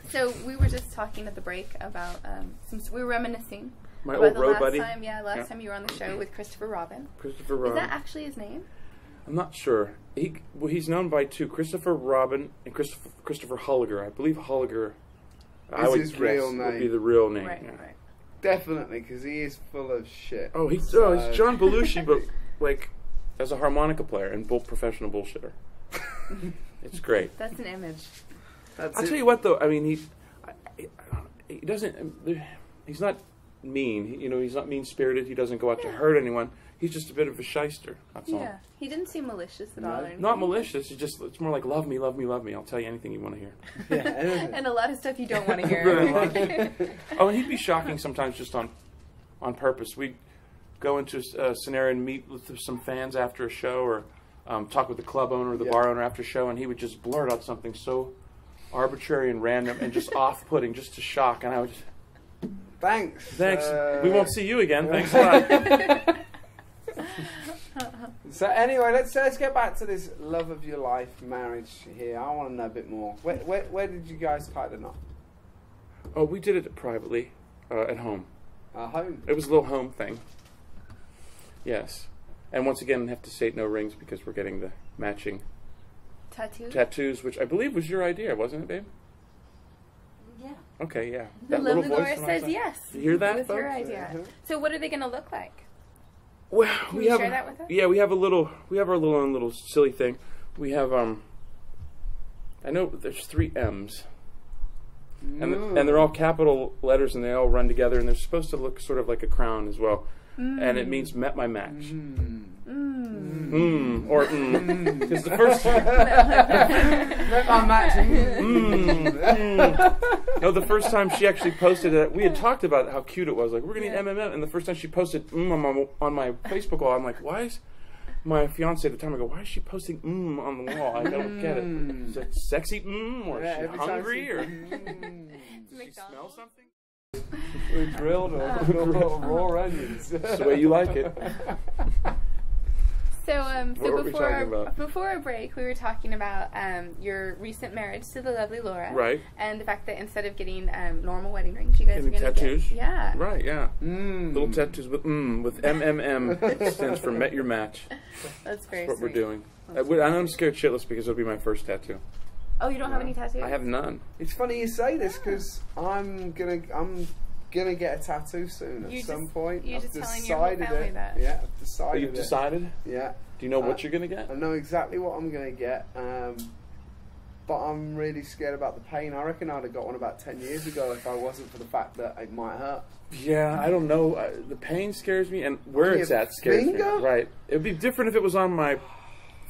So we were just talking at the break about we were reminiscing My about old the road last buddy. time. Yeah, last time you were on the show with Christopher Robin. Christopher Is Robin. that actually his name? I'm not sure. He's known by two, Christopher Robin and Christopher Holliger. I believe Holliger Is his real would be name. the real name. Right, yeah. right. Definitely, because he is full of shit. Oh, he's So- John Belushi, but like as a harmonica player and professional bullshitter. It's great. That's an image. That's I'll it. tell you what, though. I mean, he doesn't. He's not mean. He's not mean spirited. He doesn't go out to hurt anyone. He's just a bit of a shyster. That's all. Yeah, he didn't seem malicious at all. or anything. Not malicious. It's more like love me, love me, love me. I'll tell you anything you want to hear. Yeah. And a lot of stuff you don't want to Very hear. much. Oh, and he'd be shocking sometimes just on purpose. We'd go into a scenario and meet with some fans after a show, or talk with the club owner or the bar owner after a show, and he would just blurt out something so arbitrary and random and just off-putting, just to shock. And I would just, Thanks. we won't see you again. Thanks a lot. So anyway, let's get back to this love of your life marriage here. I want to know a bit more. Where did you guys tie the knot? Oh, we did it privately at home. Home. It was a little home thing. Yes. And once again, I have to say no rings because we're getting the matching tattoos, which I believe was your idea, wasn't it, babe? Yeah. Okay, yeah. The That little lovely voice Laura from says outside. yes. You hear that, It was folks? your idea. So what are they going to look like? Well, Can you share that with us? Yeah, we have our own little silly thing. We have I know there's 3 M's. And they're all capital letters, and they all run together, and they're supposed to look sort of like a crown as well. And it means met my match. Because the first Met my match. no, the first time she actually posted it, we had talked about how cute it was. Like, we're gonna need MMM, and the first time she posted on my Facebook wall, I'm like, why is my fiance at the time? I go, why is she posting on the wall? I don't get it. Is it sexy or is she every time hungry she- or does she smell something? We drilled raw onions. That's the way you like it. So, What were we talking about? before our break, we were talking about your recent marriage to the lovely Laura, Right. And the fact that instead of getting normal wedding rings, you guys are Getting going to tattoos? get Right, yeah. Little tattoos with MMM. It stands for met your match. That's very That's what we're sweet. doing. I'm scared shitless because it'll be my first tattoo. Oh, you don't have any tattoos? I have none. It's funny you say this because I'm gonna get a tattoo soon at some point. You're I've just telling your whole family it. that. Yeah, I've Oh, decided. you've it. decided? Yeah. Do you know what you're going to get? I know exactly what I'm gonna get. But I'm really scared about the pain. I reckon I'd have got one about 10 years ago if I wasn't for the fact that it might hurt. Yeah, I don't know. The pain scares me, and where On it's your at scares finger? me. Right. It would be different if it was on my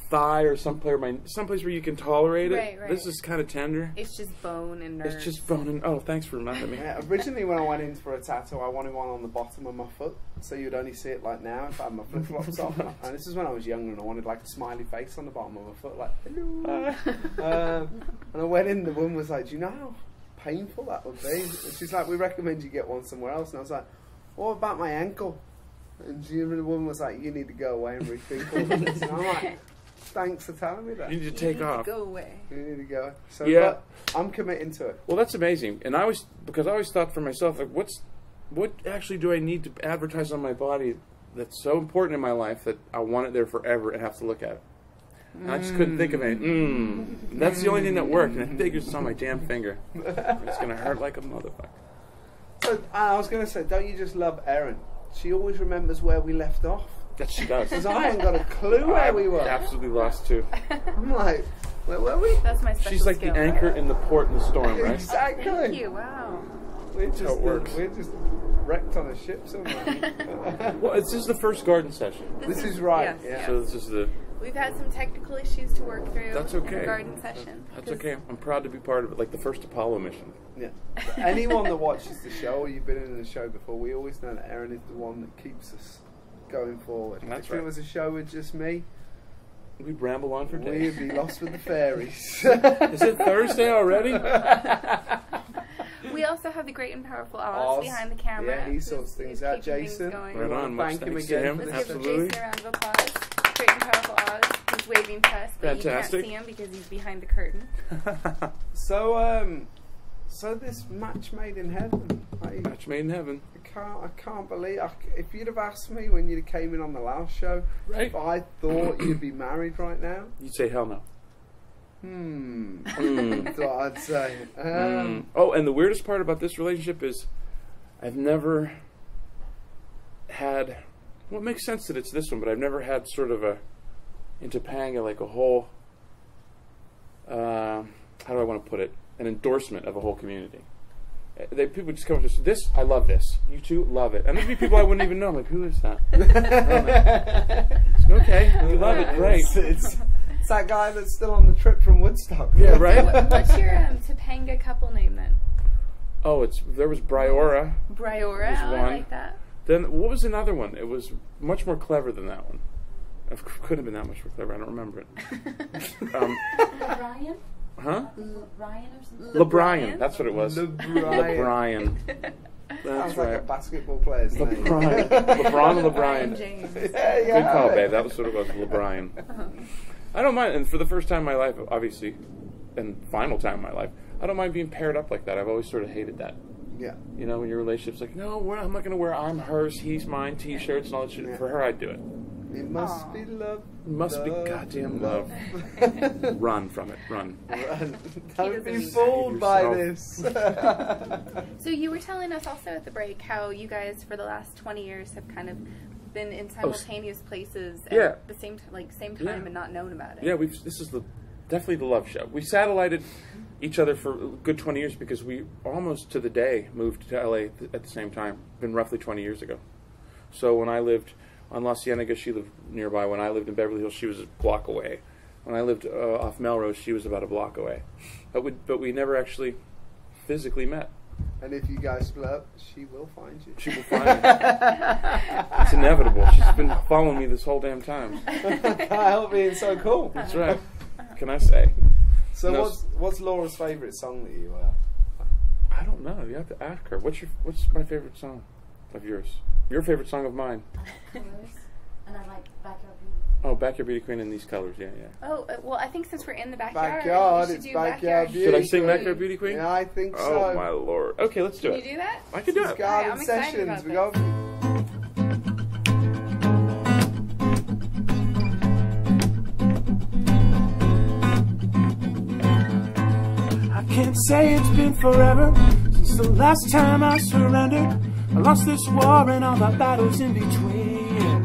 thigh or someplace where you can tolerate it. Right, right. This is kind of tender. It's just bone and nerves. It's just bone and... Oh, thanks for reminding me. Yeah, originally when I went in for a tattoo, I wanted one on the bottom of my foot, so you'd only see it like now if I had my flip flops on. And this is when I was younger, and I wanted like a smiley face on the bottom of my foot, like hello. And I went in, the woman was like, "Do you know how painful that would be?" And she's like, "We recommend you get one somewhere else." And I was like, "What about my ankle?" And the woman was like, "You need to go away and rethink all of this." And I'm like, "Thanks for telling me that." You need to You take need off. to go away. You need to go. So, Yeah. but I'm committing to it. Well, that's amazing. And I always thought for myself, like, what actually do I need to advertise on my body that's so important in my life that I want it there forever and have to look at it? And I just couldn't think of anything. That's the only thing that worked, and I figured it's on my damn finger. It's going to hurt like a motherfucker. So I was going to say, don't you just love Erin? She always remembers where we left off. That she does. Because I ain't got a clue where we were. Absolutely lost, too. I'm like, where were we? That's my special She's like skill. the anchor in the port in the storm, right? Exactly. Thank you. Wow. We're just, how it works. we're just wrecked on a ship somewhere. Well, this is the first garden session. This is right. Yes, Yeah. yes. So this is the... We've had some technical issues to work through. That's In okay. the garden session. That's okay. I'm proud to be part of it, like the first Apollo mission. Yeah. So anyone that watches the show, or you've been in the show before, we always know that Erin is the one that keeps us going forward. That's if right. it was a show with just me, we'd ramble on for days. We'd be lost with the fairies. Is it Thursday already? We also have the great and powerful Oz Oz. behind the camera. Yeah, he sorts who's things out. keeping Jason. going. Right on. Much Thank him thanks to again. him. Let's Absolutely. give Jason a round of applause. Great and powerful Oz. He's waving to us, but Fantastic. you can't see him because he's behind the curtain. So, so this match made in heaven. Match made in heaven. I can't believe. If you'd have asked me when you came in on the last show, Right. if I thought you'd be married right now, You'd say hell no. that's what I'd say. Oh, and the weirdest part about this relationship is I've never had, well, it makes sense that it's this one, but I've never had sort of in Topanga, like a whole, how do I want to put it, an endorsement of a whole community. People just come up to this, I love this. You two love it. And there'd be people I wouldn't even know. I'm like, who is that? Okay, you love it, great. It's that guy that's still on the trip from Woodstock. Yeah, right? What's your Topanga couple name then? Oh, there was Briora. Briora. There's Oh, I one. like that. Then what was another one? It was much more clever than that one. It couldn't have been that much more clever. I don't remember it. Brian? Huh? Ryan or something? LeBrian. That's what it was. LeBrian. LeBrian. That's Sounds like a right. basketball player's name. LeBrian. LeBron and Brian LeBrian. James. Good call, babe. That was what it was. LeBrian. I don't mind. And for the first time in my life, obviously, and final time in my life, I don't mind being paired up like that. I've always sort of hated that. Yeah. You know, when your relationship's like, no, I'm not going to wear I'm hers, he's mine T-shirts and all that shit. Yeah. For her, I'd do it. It must be love. It must be love, goddamn love. Run from it. Run. Run. Don't be doesn't fooled by yourself. this. So you were telling us also at the break how you guys for the last 20 years have kind of been in simultaneous places at Yeah. the same same time Yeah. and not known about it. Yeah, this is definitely the love show. We satellited each other for a good 20 years because we almost to the day moved to LA at the same time. Been roughly 20 years ago. So when I lived on La Cienega, she lived nearby. When I lived in Beverly Hills, she was a block away. When I lived off Melrose, she was about a block away. But we never actually physically met. And if you guys split up, she will find you. She will find me. It's inevitable. She's been following me this whole damn time. Can't help being so cool. That's right. Can I say? So No. what's Laura's favourite song that you I don't know. You have to ask her. What's my favorite song of yours? Your favorite song of mine? Colors. And I like Backyard Beauty. Oh, Backyard Beauty Queen in these colors. Yeah, yeah. Oh, well, I think since we're in the backyard, Backyard, we should it's do Backyard Beauty Should I sing Queen. Backyard Beauty Queen? Yeah, I think so. Oh my lord. Okay, let's do Can it. you do that? I can do It's it. Garden I'm excited Sessions. about We this. go. I can't say it's been forever since the last time I surrendered. I lost this war and all the battles in between.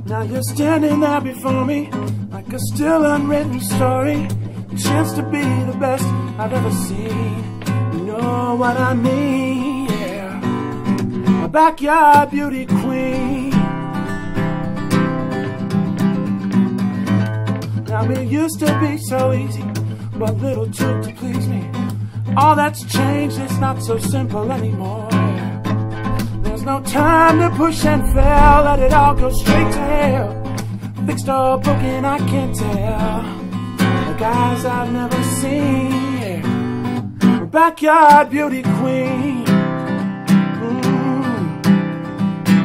Now you're standing there before me like a still unwritten story, a chance to be the best I've ever seen. You know what I mean, yeah. A backyard beauty queen. Now it used to be so easy, but little took to please me. All that's changed, it's not so simple anymore. There's no time to push and fail, let it all go straight to hell. Fixed or broken, I can't tell. The guys I've never seen, yeah. A backyard beauty queen.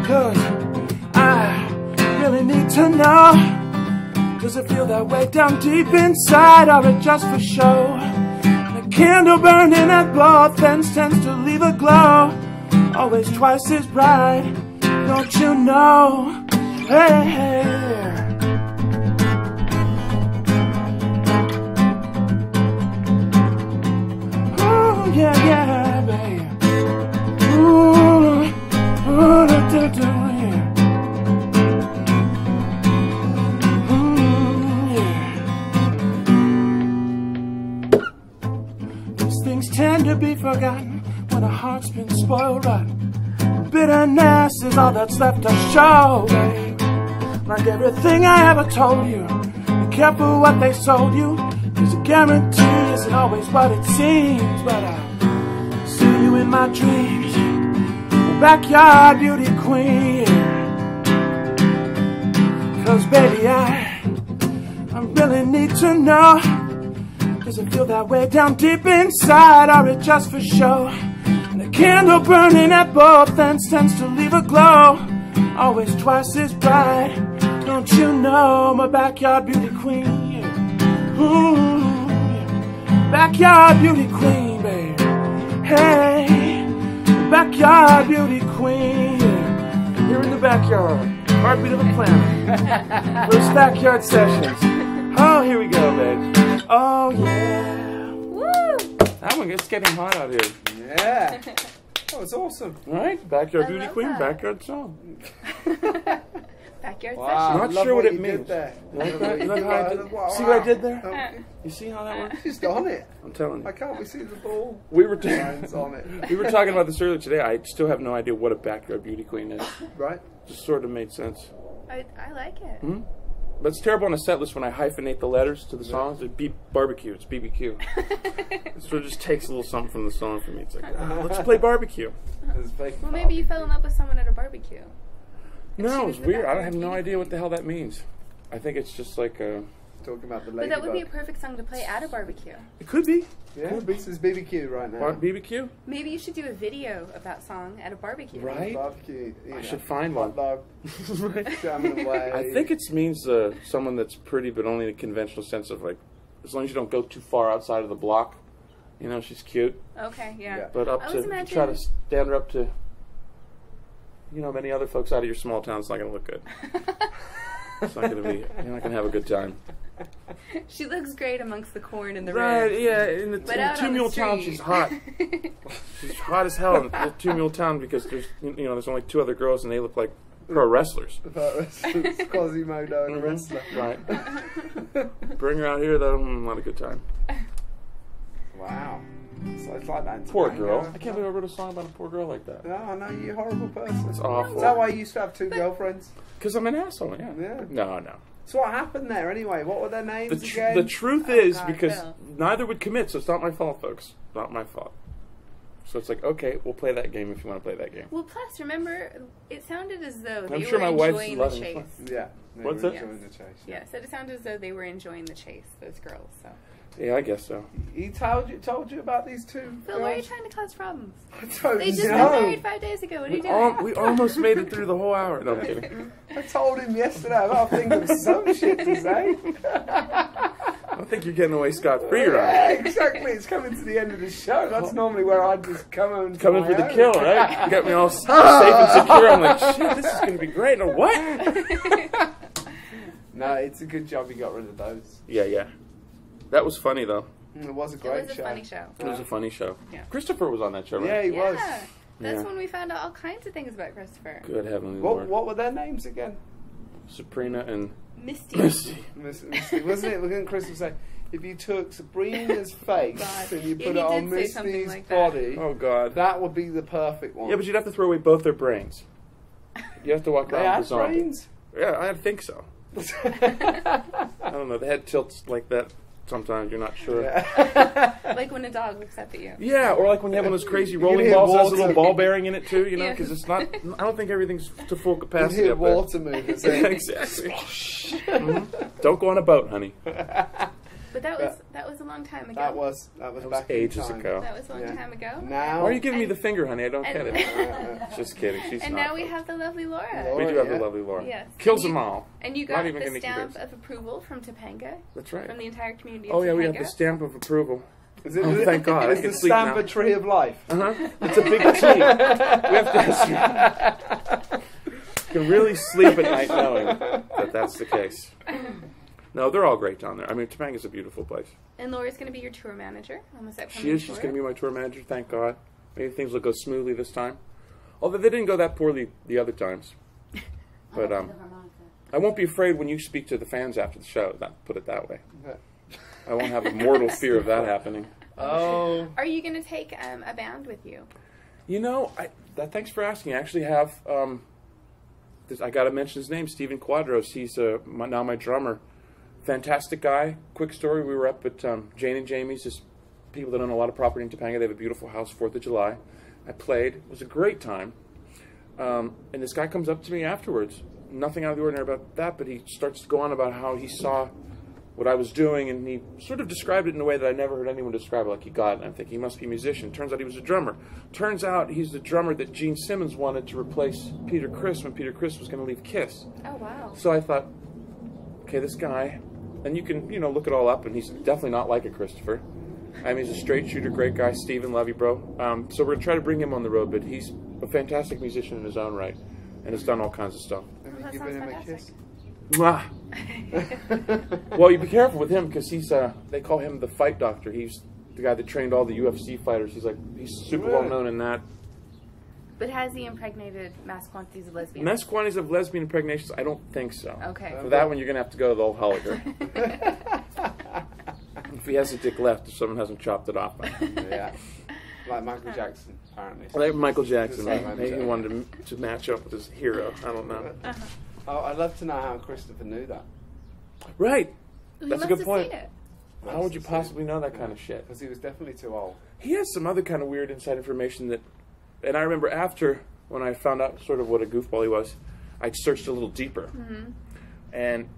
Cause I really need to know, does it feel that way down deep inside, or it just for show? The candle burning at both ends tends to leave a glow, always twice as bright, don't you know? Hey, ooh, yeah, yeah, babe. Ooh, ooh, do, do, yeah. Things tend to be forgotten when a heart's been spoiled rotten. Bitterness is all that's left to show, babe. Like everything I ever told you, be careful what they sold you, 'cause a guarantee isn't always what it seems. But I see you in my dreams, a backyard beauty queen. 'Cause baby, need to know, does it feel that way down deep inside, or it just for show? And the candle burning at both ends tends to leave a glow, always twice as bright. Don't you know, my backyard beauty queen, yeah. Ooh, yeah. Backyard beauty queen, babe. Hey, backyard beauty queen, yeah. You're in the backyard, heartbeat of a planet. First backyard sessions. Oh, here we go, babe. Oh, yeah. Woo! That one gets getting hot out here. Yeah. Oh, it's awesome. Right? Backyard I beauty love queen, that. backyard song. Backyard Wow. Not I love sure what it you did means. there. You like Love that? what You you like did how I there. did? Wow. See what I did there? Oh, You see how that works? she's on it. I'm telling Why you. can't we see the ball? We were, Mine's on it. we were talking about this earlier today. I still have no idea what a backyard beauty queen is. Right? Just sort of made sense. I like it. Hmm? But it's terrible on a set list when I hyphenate the letters to the songs. It'd be barbecue. It's BBQ. It sort of just takes a little something from the song for me. It's like, oh, let's play barbecue. It's fake. Well, maybe you fell in love with someone at a barbecue. No, she it's was the weird. I backyard have no beauty idea what the hell that means. I think it's just like Talking about the But lady. that would be a perfect song to play at a barbecue. it could be. Yeah, this is BBQ right now. BBQ? Maybe you should do a video of that song at a barbecue. Right? Barbecue. You I know, should find hot one. dog, jamming away. I think it means someone that's pretty, but only in a conventional sense of like, as long as you don't go too far outside of the block. You know, she's cute, Okay, yeah. Yeah. but up I to was try to imagining- stand her up to, you know, many other folks out of your small town. It's not going to look good. It's not going to be. You're not going to have a good time. She looks great amongst the corn and the Right? ribs. Yeah. In the But out Two on the Mule Town, street. she's hot. She's hot as hell in the Two Mule Town because there's only two other girls and they look like pro wrestlers. It's Quasimodo and a wrestler. Right. Bring her out here though, not a good time. Wow. So it's like that. in Poor Topanga. girl. I can't believe I wrote a song about a poor girl like that. No, I know you're a horrible person. It's awful. Is that why you used to have two girlfriends? Because I'm an asshole. Yeah. Yeah. No. So what happened there anyway? What were their names The again? truth is God, because Phil. neither would commit, so it's not my fault, folks. Not my fault. So it's like, okay, we'll play that game if you want to play that game. Well, plus, remember, it sounded as though they I'm were sure my wife's enjoying the loving chase. it. Yeah. they What's were that? enjoying the chase. Yeah, so it sounded as though they were enjoying the chase, those girls. So, Yeah, I guess so. He told you about these two Phil, why are you girls? trying to cause problems? I don't They just know. got married 5 days ago. What are you doing? We almost made it through the whole hour. No, I'm kidding. I told him yesterday. I've got to think of some shit to say. I think you're getting away scot-free, Yeah, right? exactly. It's coming to the end of the show. That's normally where I just come and Coming for the kill, right? You got me all safe and secure. I'm like, shit, this is going to be great. Or what? No, it's a good job you got rid of those. Yeah. That was funny, though. It was a It great was a show. funny show. It was a funny show. Yeah. Christopher was on that show, Yeah, right? he was. Yeah, that's Yeah. when we found out all kinds of things about Christopher. Good heavenly Lord. What were their names again? Sabrina and Misty. Misty. Misty, wasn't it? Wasn't Chris was saying, if you took Sabrina's face God. and you Yeah, put he it on did say something Misty's like that. body, Oh, God. that would be the perfect one. Yeah, but you'd have to throw away both their brains. You have to walk they around had with a zombie. brains. Yeah, I think so. I don't know. The head tilts like that sometimes. You're not sure. Yeah, Like when a dog looks up at you. or like when you have one of those crazy can rolling hit balls that has a water. little ball bearing in it, too, you know, Yeah. because it's not... I don't think everything's to full You capacity hear up there. water movers. Yeah, exactly. Don't go on a boat, honey. But that was a long time ago. That was back ages in time. ago. That was a long Yeah. time ago. Now, Why are you giving me the finger, honey? I don't get And- it. Just kidding. She's And not. now we folks. have the lovely Laura. We do have Yeah. the lovely Laura. Yes. Kills And them you- all. And you Not got even the gonna stamp convince. of approval from Topanga, That's right. from the entire community of Oh, Topanga. yeah, we have the stamp of approval. is it, Oh, thank God. I Is can the sleep stamp now. a tree of life? Uh-huh. It's a big T. We have to... You can really sleep at night knowing that that's the case. No, they're all great down there. I mean, Topanga's a beautiful place. And Laura's going to be your tour manager on this upcoming She is. She's tour. going to be my tour manager, thank God. Maybe things will go smoothly this time. Although they didn't go that poorly the other times. But The harmonica. I won't be afraid when you speak to the fans after the show, not put it that way. Yeah. I won't have a mortal fear of that happening. Oh, Are you going to take a band with you? You know, thanks for asking. I actually have, I got to mention his name, Stephen Quadros. He's now my drummer. Fantastic guy. Quick story, we were up at Jane and Jamie's, just people that own a lot of property in Topanga. They have a beautiful house, 4th of July. I played. It was a great time. And this guy comes up to me afterwards. Nothing out of the ordinary about that, but he starts to go on about how he saw what I was doing, and he sort of described it in a way that I never heard anyone describe it like he got. And I'm thinking he must be a musician. Turns out he was a drummer. Turns out he's the drummer that Gene Simmons wanted to replace Peter Criss when Peter Criss was going to leave Kiss. Oh, wow. So I thought, okay, this guy, and you can, you know, look it all up, and he's definitely not like a Christopher. I mean, he's a straight shooter, great guy. Steven, love you, bro. So we're going to try to bring him on the road, but he's a fantastic musician in his own right, and has done all kinds of stuff. Have Well, that you given sounds him a fantastic. kiss? Mwah. Well, you be careful with him because he's they call him the fight doctor. He's the guy that trained all the UFC fighters. He's super well known in that. But has he impregnated mass quantities of lesbians? Mass quantities of lesbian impregnations? I don't think so. Okay. For that one, you're gonna have to go to the old Holliger. If he has a dick left, if someone hasn't chopped it off by now. Yeah. Like Michael Jackson, apparently. Like Michael Jackson, Just like Michael maybe he Jackson. wanted to match up with his hero. I don't know. Oh, I'd love to know how Christopher knew that. Right. Well, That's a he good must have point. seen it. How would you possibly know that kind of shit? Because he was definitely too old. He has some other kind of weird inside information that, and I remember after when I found out sort of what a goofball he was, I searched a little deeper, and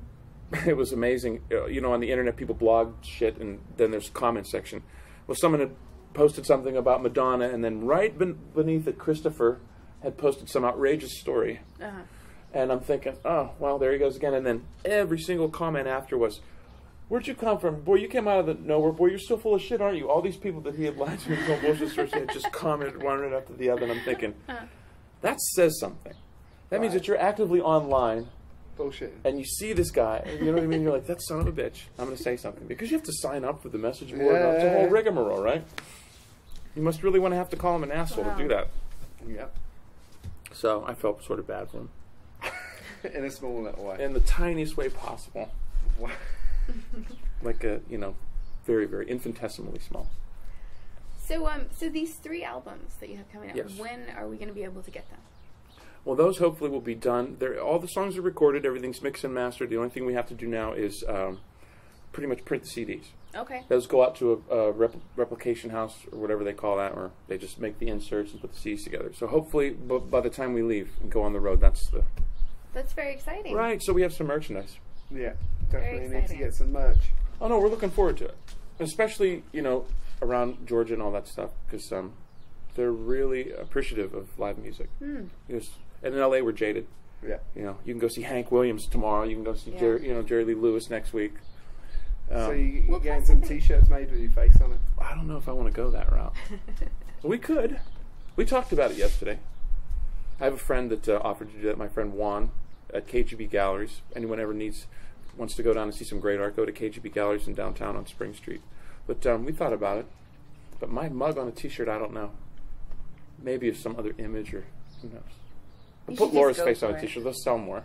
it was amazing. You know, on the internet, people blog shit, and then there's a comment section. Well, someone had posted something about Madonna, and then right beneath it, Christopher had posted some outrageous story. Uh-huh. And I'm thinking, oh, well, there he goes again. And then every single comment after was, where'd you come from? Boy, you came out of the nowhere. Boy, you're still full of shit, aren't you? All these people that he had lied to and told bullshit stories had just commented one right after the other. And I'm thinking, that says something. That means that you're actively online Bullshit. and you see this guy. You know what I mean? You're like, that son of a bitch. I'm going to say something. Because you have to sign up for the message board. Yeah. It's a whole rigmarole, right? You must really want to have to call him an asshole to do that. Yeah. So I felt sort of bad for him. In a small little way. In the tiniest way possible. Wow. Like a, you know, very, very infinitesimally small. So these 3 albums that you have coming out, Yes. when are we going to be able to get them? Well, those hopefully will be done. All the songs are recorded. Everything's mixed and mastered. The only thing we have to do now is pretty much print the CDs. Okay. Those go out to a replication house or whatever they call that, or they just make the inserts and put the CDs together. So hopefully, by the time we leave and go on the road, that's the... That's very exciting. Right, so we have some merchandise. Yeah. Definitely need to exciting. get some merch. Oh, no, we're looking forward to it. Especially, you know, around Georgia and all that stuff, because they're really appreciative of live music. Because, and in LA, we're jaded. Yeah. You know, you can go see Hank Williams tomorrow. You can go see Jerry Lee Lewis next week. So you're Well, getting plus some something- T-shirts made with your face on it. I don't know if I want to go that route. We could. We talked about it yesterday. I have a friend that offered to do that. My friend Juan at KGB Galleries. Anyone ever wants to go down and see some great art, go to KGB Galleries in downtown on Spring Street. But we thought about it. But my mug on a T-shirt, I don't know. Maybe of some other image or who knows. But You put should Laura's just go face on for a it. T-shirt. They'll sell more.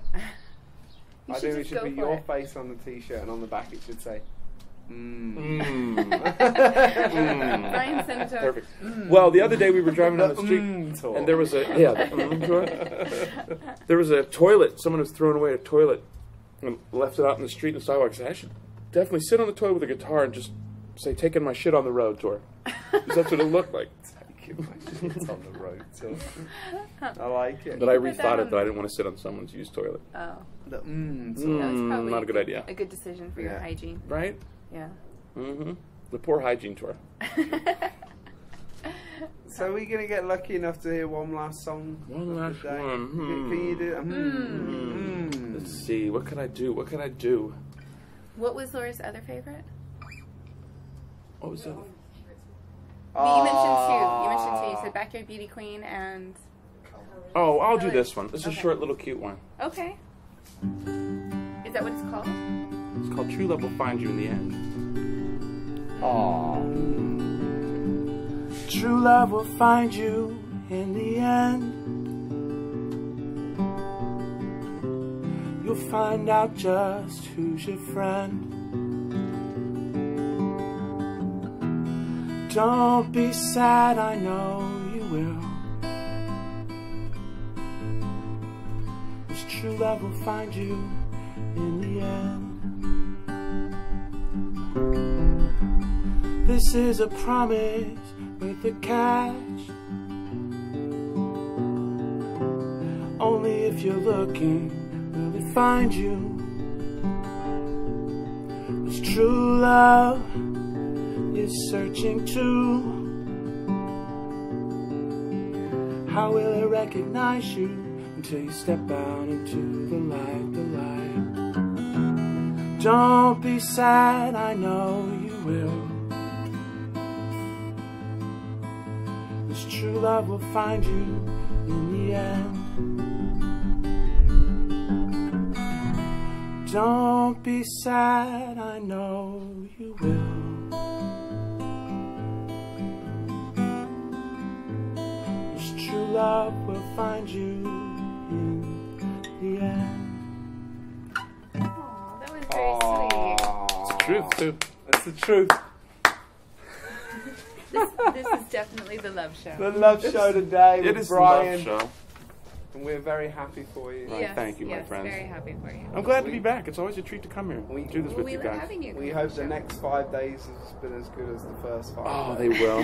You I should think it just should go be for your it. face on the T-shirt, and on the back it should say, Brian Senator. Perfect. Well, the other day we were driving down the street, tour. and there was a tour. There was a toilet. Someone was throwing away a toilet and left it out in the street and the sidewalk. I said, I should definitely sit on the toilet with a guitar and just say, "Taking my shit on the road tour." 'Cause that's what it looked like. It's on the road, so I like it. But I put that rethought it on- that I didn't want to sit on someone's used toilet. Oh, The that was Mm, probably not a good idea. A good decision for your Yeah. hygiene. Right? Yeah. Mm-hmm. The poor hygiene tour. So are we going to get lucky enough to hear one last song? One of the last day? one. Can you do Let's see. What can I do? What can I do? What was Laura's other favorite? What was that? You mentioned two. You mentioned two. You said Backyard Beauty Queen and... Oh, I'll do this one. This is a Okay. short, little, cute one. Okay. Is that what it's called? It's called True Love Will Find You in the End. True love will find you in the end. You'll find out just who's your friend. Don't be sad, I know you will. 'Cause true love will find you in the end. This is a promise with a catch. Only if you're looking will it find you. 'Cause true love is searching too. How will it recognize you until you step out into the light, the light? Don't be sad, I know you will. This true love will find you in the end. Don't be sad, I know you will. This true love will find you in the end. Aw, that was very sweet. It's the truth, too. That's the truth. This is definitely the love show. The love show today It with is Brian. the love show. And we're very happy for you. Right, thank you, my yes, friends. very happy for you. I'm glad to be back. It's always a treat to come here. We- Do this Well, with we you love guys. having you. We come on hope the the show. next 5 days has been as good as the first 5 Oh, days. they will.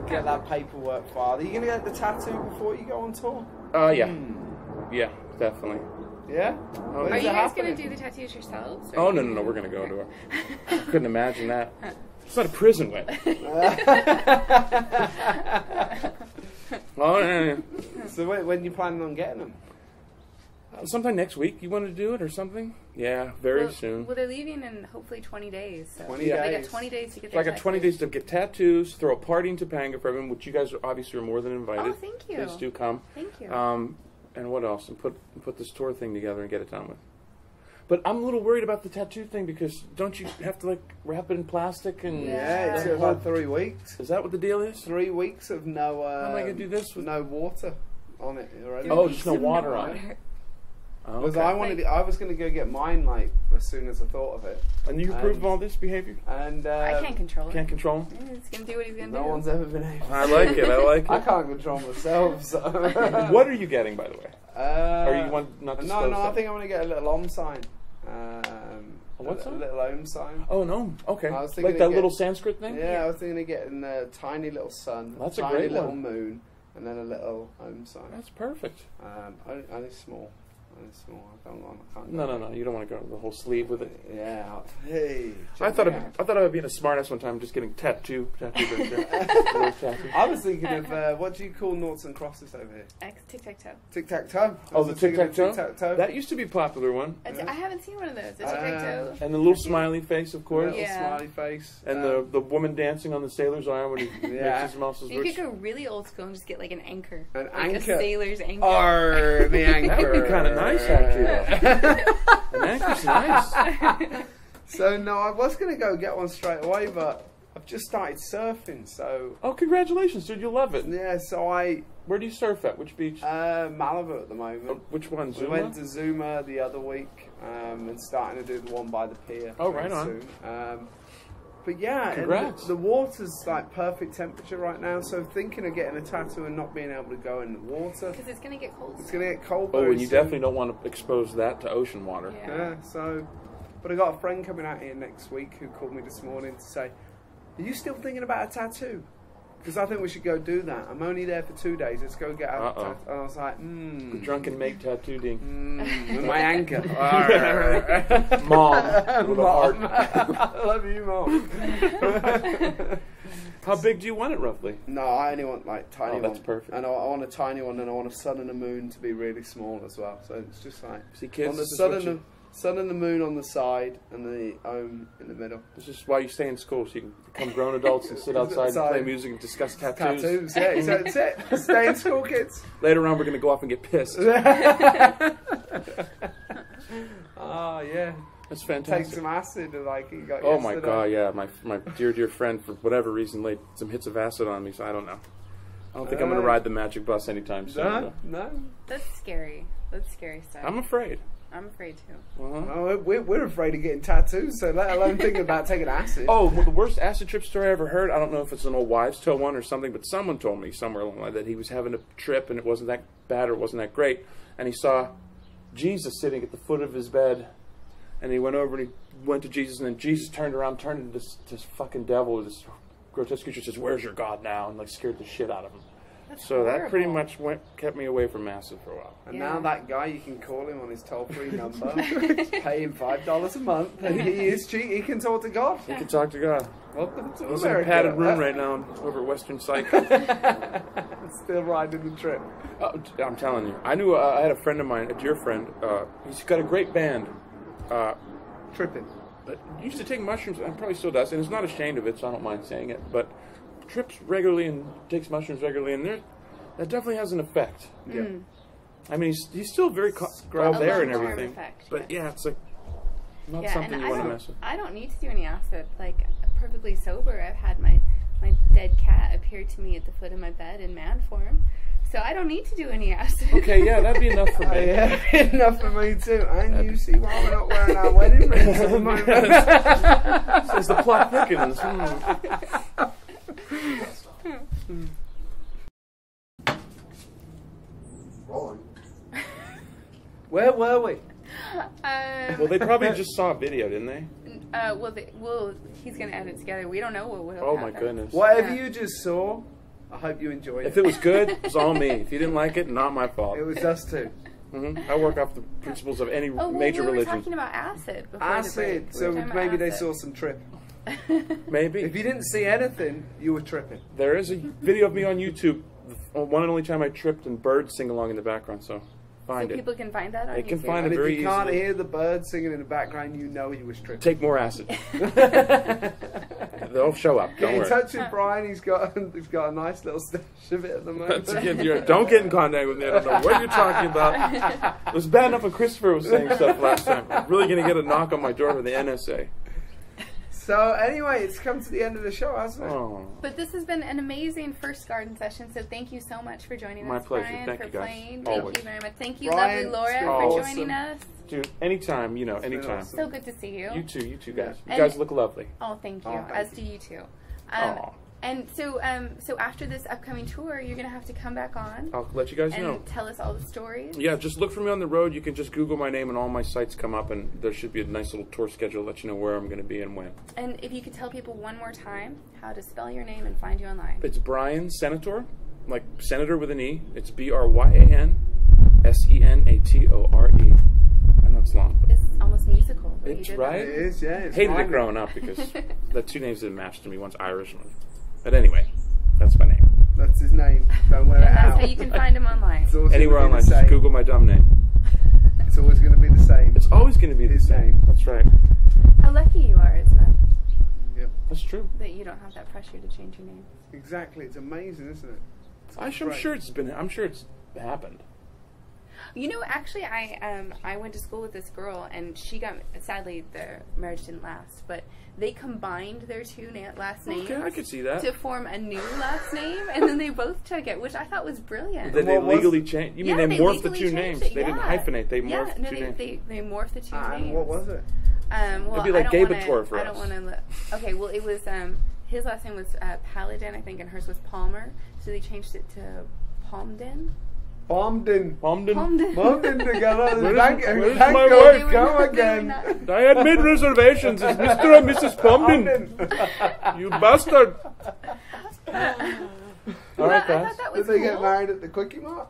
Get that paperwork filed. Are you going to get the tattoo before you go on tour? Yeah. Yeah, definitely. Yeah? Oh, Are When's you it guys going happening? to do the tattoos yourselves? Oh, no, we're going to go to a... Couldn't imagine that. It's not a prison way. Oh, yeah. So when you planning on getting them? Sometime next week, you want to do it or something? Yeah, very soon. Well, they're leaving in hopefully 20 days. So 20 They days. got 20 days to get So I their got 20 days to get tattoos, throw a party in Topanga for everyone, which you guys obviously are more than invited. Oh, thank you. Please do come. Thank you. And what else? And put this tour thing together and get it done with. But I'm a little worried about the tattoo thing because don't you have to like wrap it in plastic and Yeah, it's the whole- about 3 weeks. Is that what the deal is? 3 weeks of no. How am I gonna do this with- no water on it already? Oh, just no water on it. Oh, Because okay. I was going to go get mine like as soon as I thought of it, And you approve of all this behavior? and I can't control it. Can't control? Yeah, he's going to do what he's going to no do. one's ever been able. I like it. I like I it. can't control myself. So. What are you getting, by the way? Or you want not to No, disclose I that? think I'm going to get a little Om sign. A what a sign? little Om sign. Oh, no. Okay. I was thinking Like that to little get- Sanskrit thing? Yeah, I was thinking of getting a tiny little sun, That's a tiny great little one. moon, and then a little Om sign. That's perfect. Only small. I can't No. You don't want to go the whole sleeve with it. Yeah. Hey. I check thought me out. I would be in a smartass one time, just getting tattoo right there. Little tattoo. I was thinking of what do you call noughts and crosses over here? Tic-tac-toe. Tic tac toe. Oh, the tic tac toe. Tic tac toe. That used to be a popular one. I haven't seen one of those. A tic-tac-toe. And the little smiley face, of course. Little Yeah. smiley face. And the woman dancing on the sailor's arm when he Yeah. makes his mouth You could go really old school and just get like an anchor. An Like anchor. a sailor's anchor. Arr, the anchor. That would be kind of nice, actually. Though. An anchor's nice. So no, I was gonna go get one straight away, but I've just started surfing. So Oh, congratulations, dude! You'll love it. yeah, so I Where do you surf at? Which beach? Malibu at the moment. Which one? We Zuma? went to Zuma the other week and starting to do the one by the pier. Oh, very right on. soon. But yeah, and Congrats. the water's like perfect temperature right now. So thinking of getting a tattoo and not being able to go in the water. Because it's going to get cold. It's gonna get cold. Oh, very and you soon. definitely don't want to expose that to ocean water. Yeah. Yeah. So, but I got a friend coming out here next week who called me this morning to say, "Are you still thinking about a tattoo? Because I think we should go do that. I'm only there for 2 days. Let's go get a Uh-oh. tattoo." And I was like, The drunken mate tattoo ding. with my anchor. Mom. With a heart. Mom. I love you, Mom. How big do you want it roughly? No, I only want like tiny Oh, that's one. perfect. And I want a tiny one, and I want a sun and a moon to be really small as well. So it's just like See, kids, on the this is sun what and you- the sun and the moon on the side, and the Om in the middle. This is why you stay in school, so you can become grown adults and sit outside and play music and discuss tattoos. Tattoos, yeah, that's it. Stay in school, kids. Later on, we're going to go off and get pissed. Oh yeah, That's take fantastic. some acid like you got. Oh my yesterday. god, yeah. My dear friend, for whatever reason, laid some hits of acid on me, so I don't know. I don't think I'm going to ride the magic bus anytime soon. No, no. That's scary. That's scary stuff. I'm afraid. I'm afraid too. Oh, we're afraid of getting tattoos, so let alone thinking about taking acid. Oh, well, the worst acid trip story I ever heard, I don't know if it's an old wives' tale one or something, but someone told me somewhere along the line that he was having a trip and it wasn't that bad or it wasn't that great, and he saw Jesus sitting at the foot of his bed, and he went over and he went to Jesus, and then Jesus turned around, turned into this fucking devil, this grotesque creature, says, "Where's your God now?" and like scared the shit out of him. That's So that pretty horrible. much kept me away from Massive for a while. And Yeah. now that guy, you can call him on his toll-free number, pay him $5 a month, and he is cheap. He can talk to God. You can talk to God. Welcome to I was in a America. padded room right now over at Western Psych. Still riding the trip. I'm telling you. I knew I had a friend of mine, a dear friend. He's got a great band. Tripping. But he used to take mushrooms, and probably still does, and is not ashamed of it, so I don't mind saying it. But trips regularly and takes mushrooms regularly, and that definitely has an effect. Yeah. I mean, he's still very all A there and long-term everything. effect, But yes. yeah, it's like not Yeah, something and you want to mess with. I don't need to do any acid. Like, perfectly sober, I've had my dead cat appear to me at the foot of my bed in man form. So I don't need to do any acid. Okay, yeah, that'd be enough for me. Yeah, enough for me too. And you see why we're not wearing our wedding rings at the moment. Says the plot thickens. Where were we? Well, they probably just saw a video, didn't they? He's gonna edit together. We don't know what will Oh happen. my goodness. Whatever Yeah. you just saw, I hope you enjoyed If it was good, it was all me. If you didn't like it, not my fault. It was us too. I work off the principles of any Oh, well, major we were religion. talking about acid before the Acid. break. We So were talking maybe about they acid. saw some trip. Maybe. If you didn't see anything, you were tripping. There is a video of me on YouTube, the one and only time I tripped, and birds sing along in the background, so So find it. people can find that on They can YouTube. find And it if very you can't easily. hear the birds singing in the background, you know you was tripping. Take more acid. They'll show up, Get don't in worry. touch with Brian. He's got a nice little stash of it at the moment. That's again, don't get in contact with me. I don't know what you're talking about. It was bad enough when Christopher was saying stuff last time. I'm really going to get a knock on my door with the NSA. So anyway, it's come to the end of the show, hasn't it? Oh. But this has been an amazing first garden session, so thank you so much for joining My us, pleasure. Brian, Thank for you, guys. playing. Always. Thank you very much. Thank you, Brian, lovely Laura, it's been for awesome. joining us. Dude, anytime, anytime. been awesome. So good to see you. You too, guys. You And- guys look lovely. Oh, thank you. Oh, thank As you. do you too. Aw. And so after this upcoming tour, you're gonna have to come back on I'll let you guys and know. tell us all the stories. Yeah, just look for me on the road. You can just Google my name and all my sites come up, and there should be a nice little tour schedule to let you know where I'm going to be and when. And if you could tell people one more time how to spell your name and find you online. It's Brian Senator, like Senator with an E. It's BRYANSENATORE. I know it's long. It's almost musical. the way you It's did right. It is, yeah. It's Hated it rhyming. growing up because the two names didn't match to me. One's Irish, but anyway, that's my name. That's his name. Don't wear And it that's out. how you can find him online. It's always Anywhere gonna be online, the just same. Google my dumb name. It's always going to be the same. It's always going to be the His same. name. That's right. How lucky you are, isn't it? Yep. That's true. That you don't have that pressure to change your name. Exactly. It's amazing, isn't it? I'm great. sure it's been. I'm sure it's happened. You know, actually, I went to school with this girl, and she got, sadly, their marriage didn't last, but they combined their two last names Okay, I could see that. to form a new last name, and then they both took it, which I thought was brilliant. Did they What was- legally change? You mean Yeah, they morphed the legally two changed names? it, They didn't yeah. hyphenate. They Yeah, morphed no, the two names. they morphed the two names. And what was it? Well, It'd be like I don't Gabator wanna, for I don't us. want to. Okay, well, it was his last name was Paladin, I think, and hers was Palmer, so they changed it to Palmden. Bombden. Palmden. Bombden together. Where's- Thank where's thank my God wife? it's come They were again. not- I had made reservations. It's Mr. and Mrs. Pumpkin. You bastard. All right, Well, I guys. thought that Did was they get cool. married at the Quickie Mart?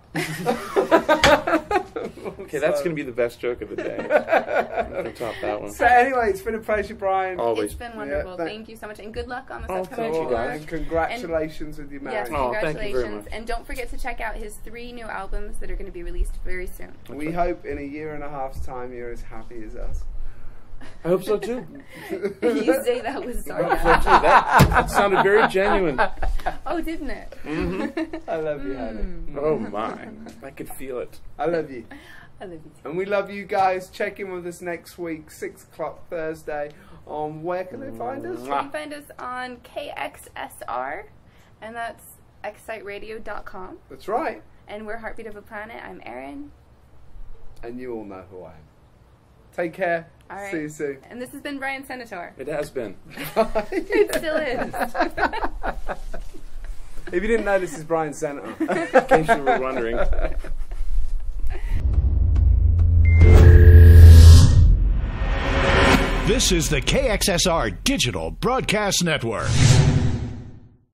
Okay, that's going to be the best joke of the day. I'm going to top that one. So anyway, it's been a pleasure, Brian. Always. It's been wonderful. Yeah, Thank you so much, and good luck on this Oh, upcoming thank you, tour. guys. And congratulations with your Yes, marriage. Oh, thank you very congratulations. much. And don't forget to check out his 3 new albums that are going to be released very soon. We hope in a year and a half's time you're as happy as us. I hope so too. You say that with I hope so sarcasm. too. That sounded very genuine. Oh, didn't it? I love you, honey. Oh my. I could feel it. I love you. I love you too. And we love you guys. Check in with us next week, 6 o'clock Thursday. On where can they find us? You can find us on KXSR, and that's exciteradio.com. That's right. And we're Heartbeat of a Planet. I'm Erin. And you all know who I am. Take care. All right. See you soon. And this has been Brian Senator. It has been. It still is. If you didn't know, this is Brian Senator. In case you were wondering. This is the KXSR Digital Broadcast Network.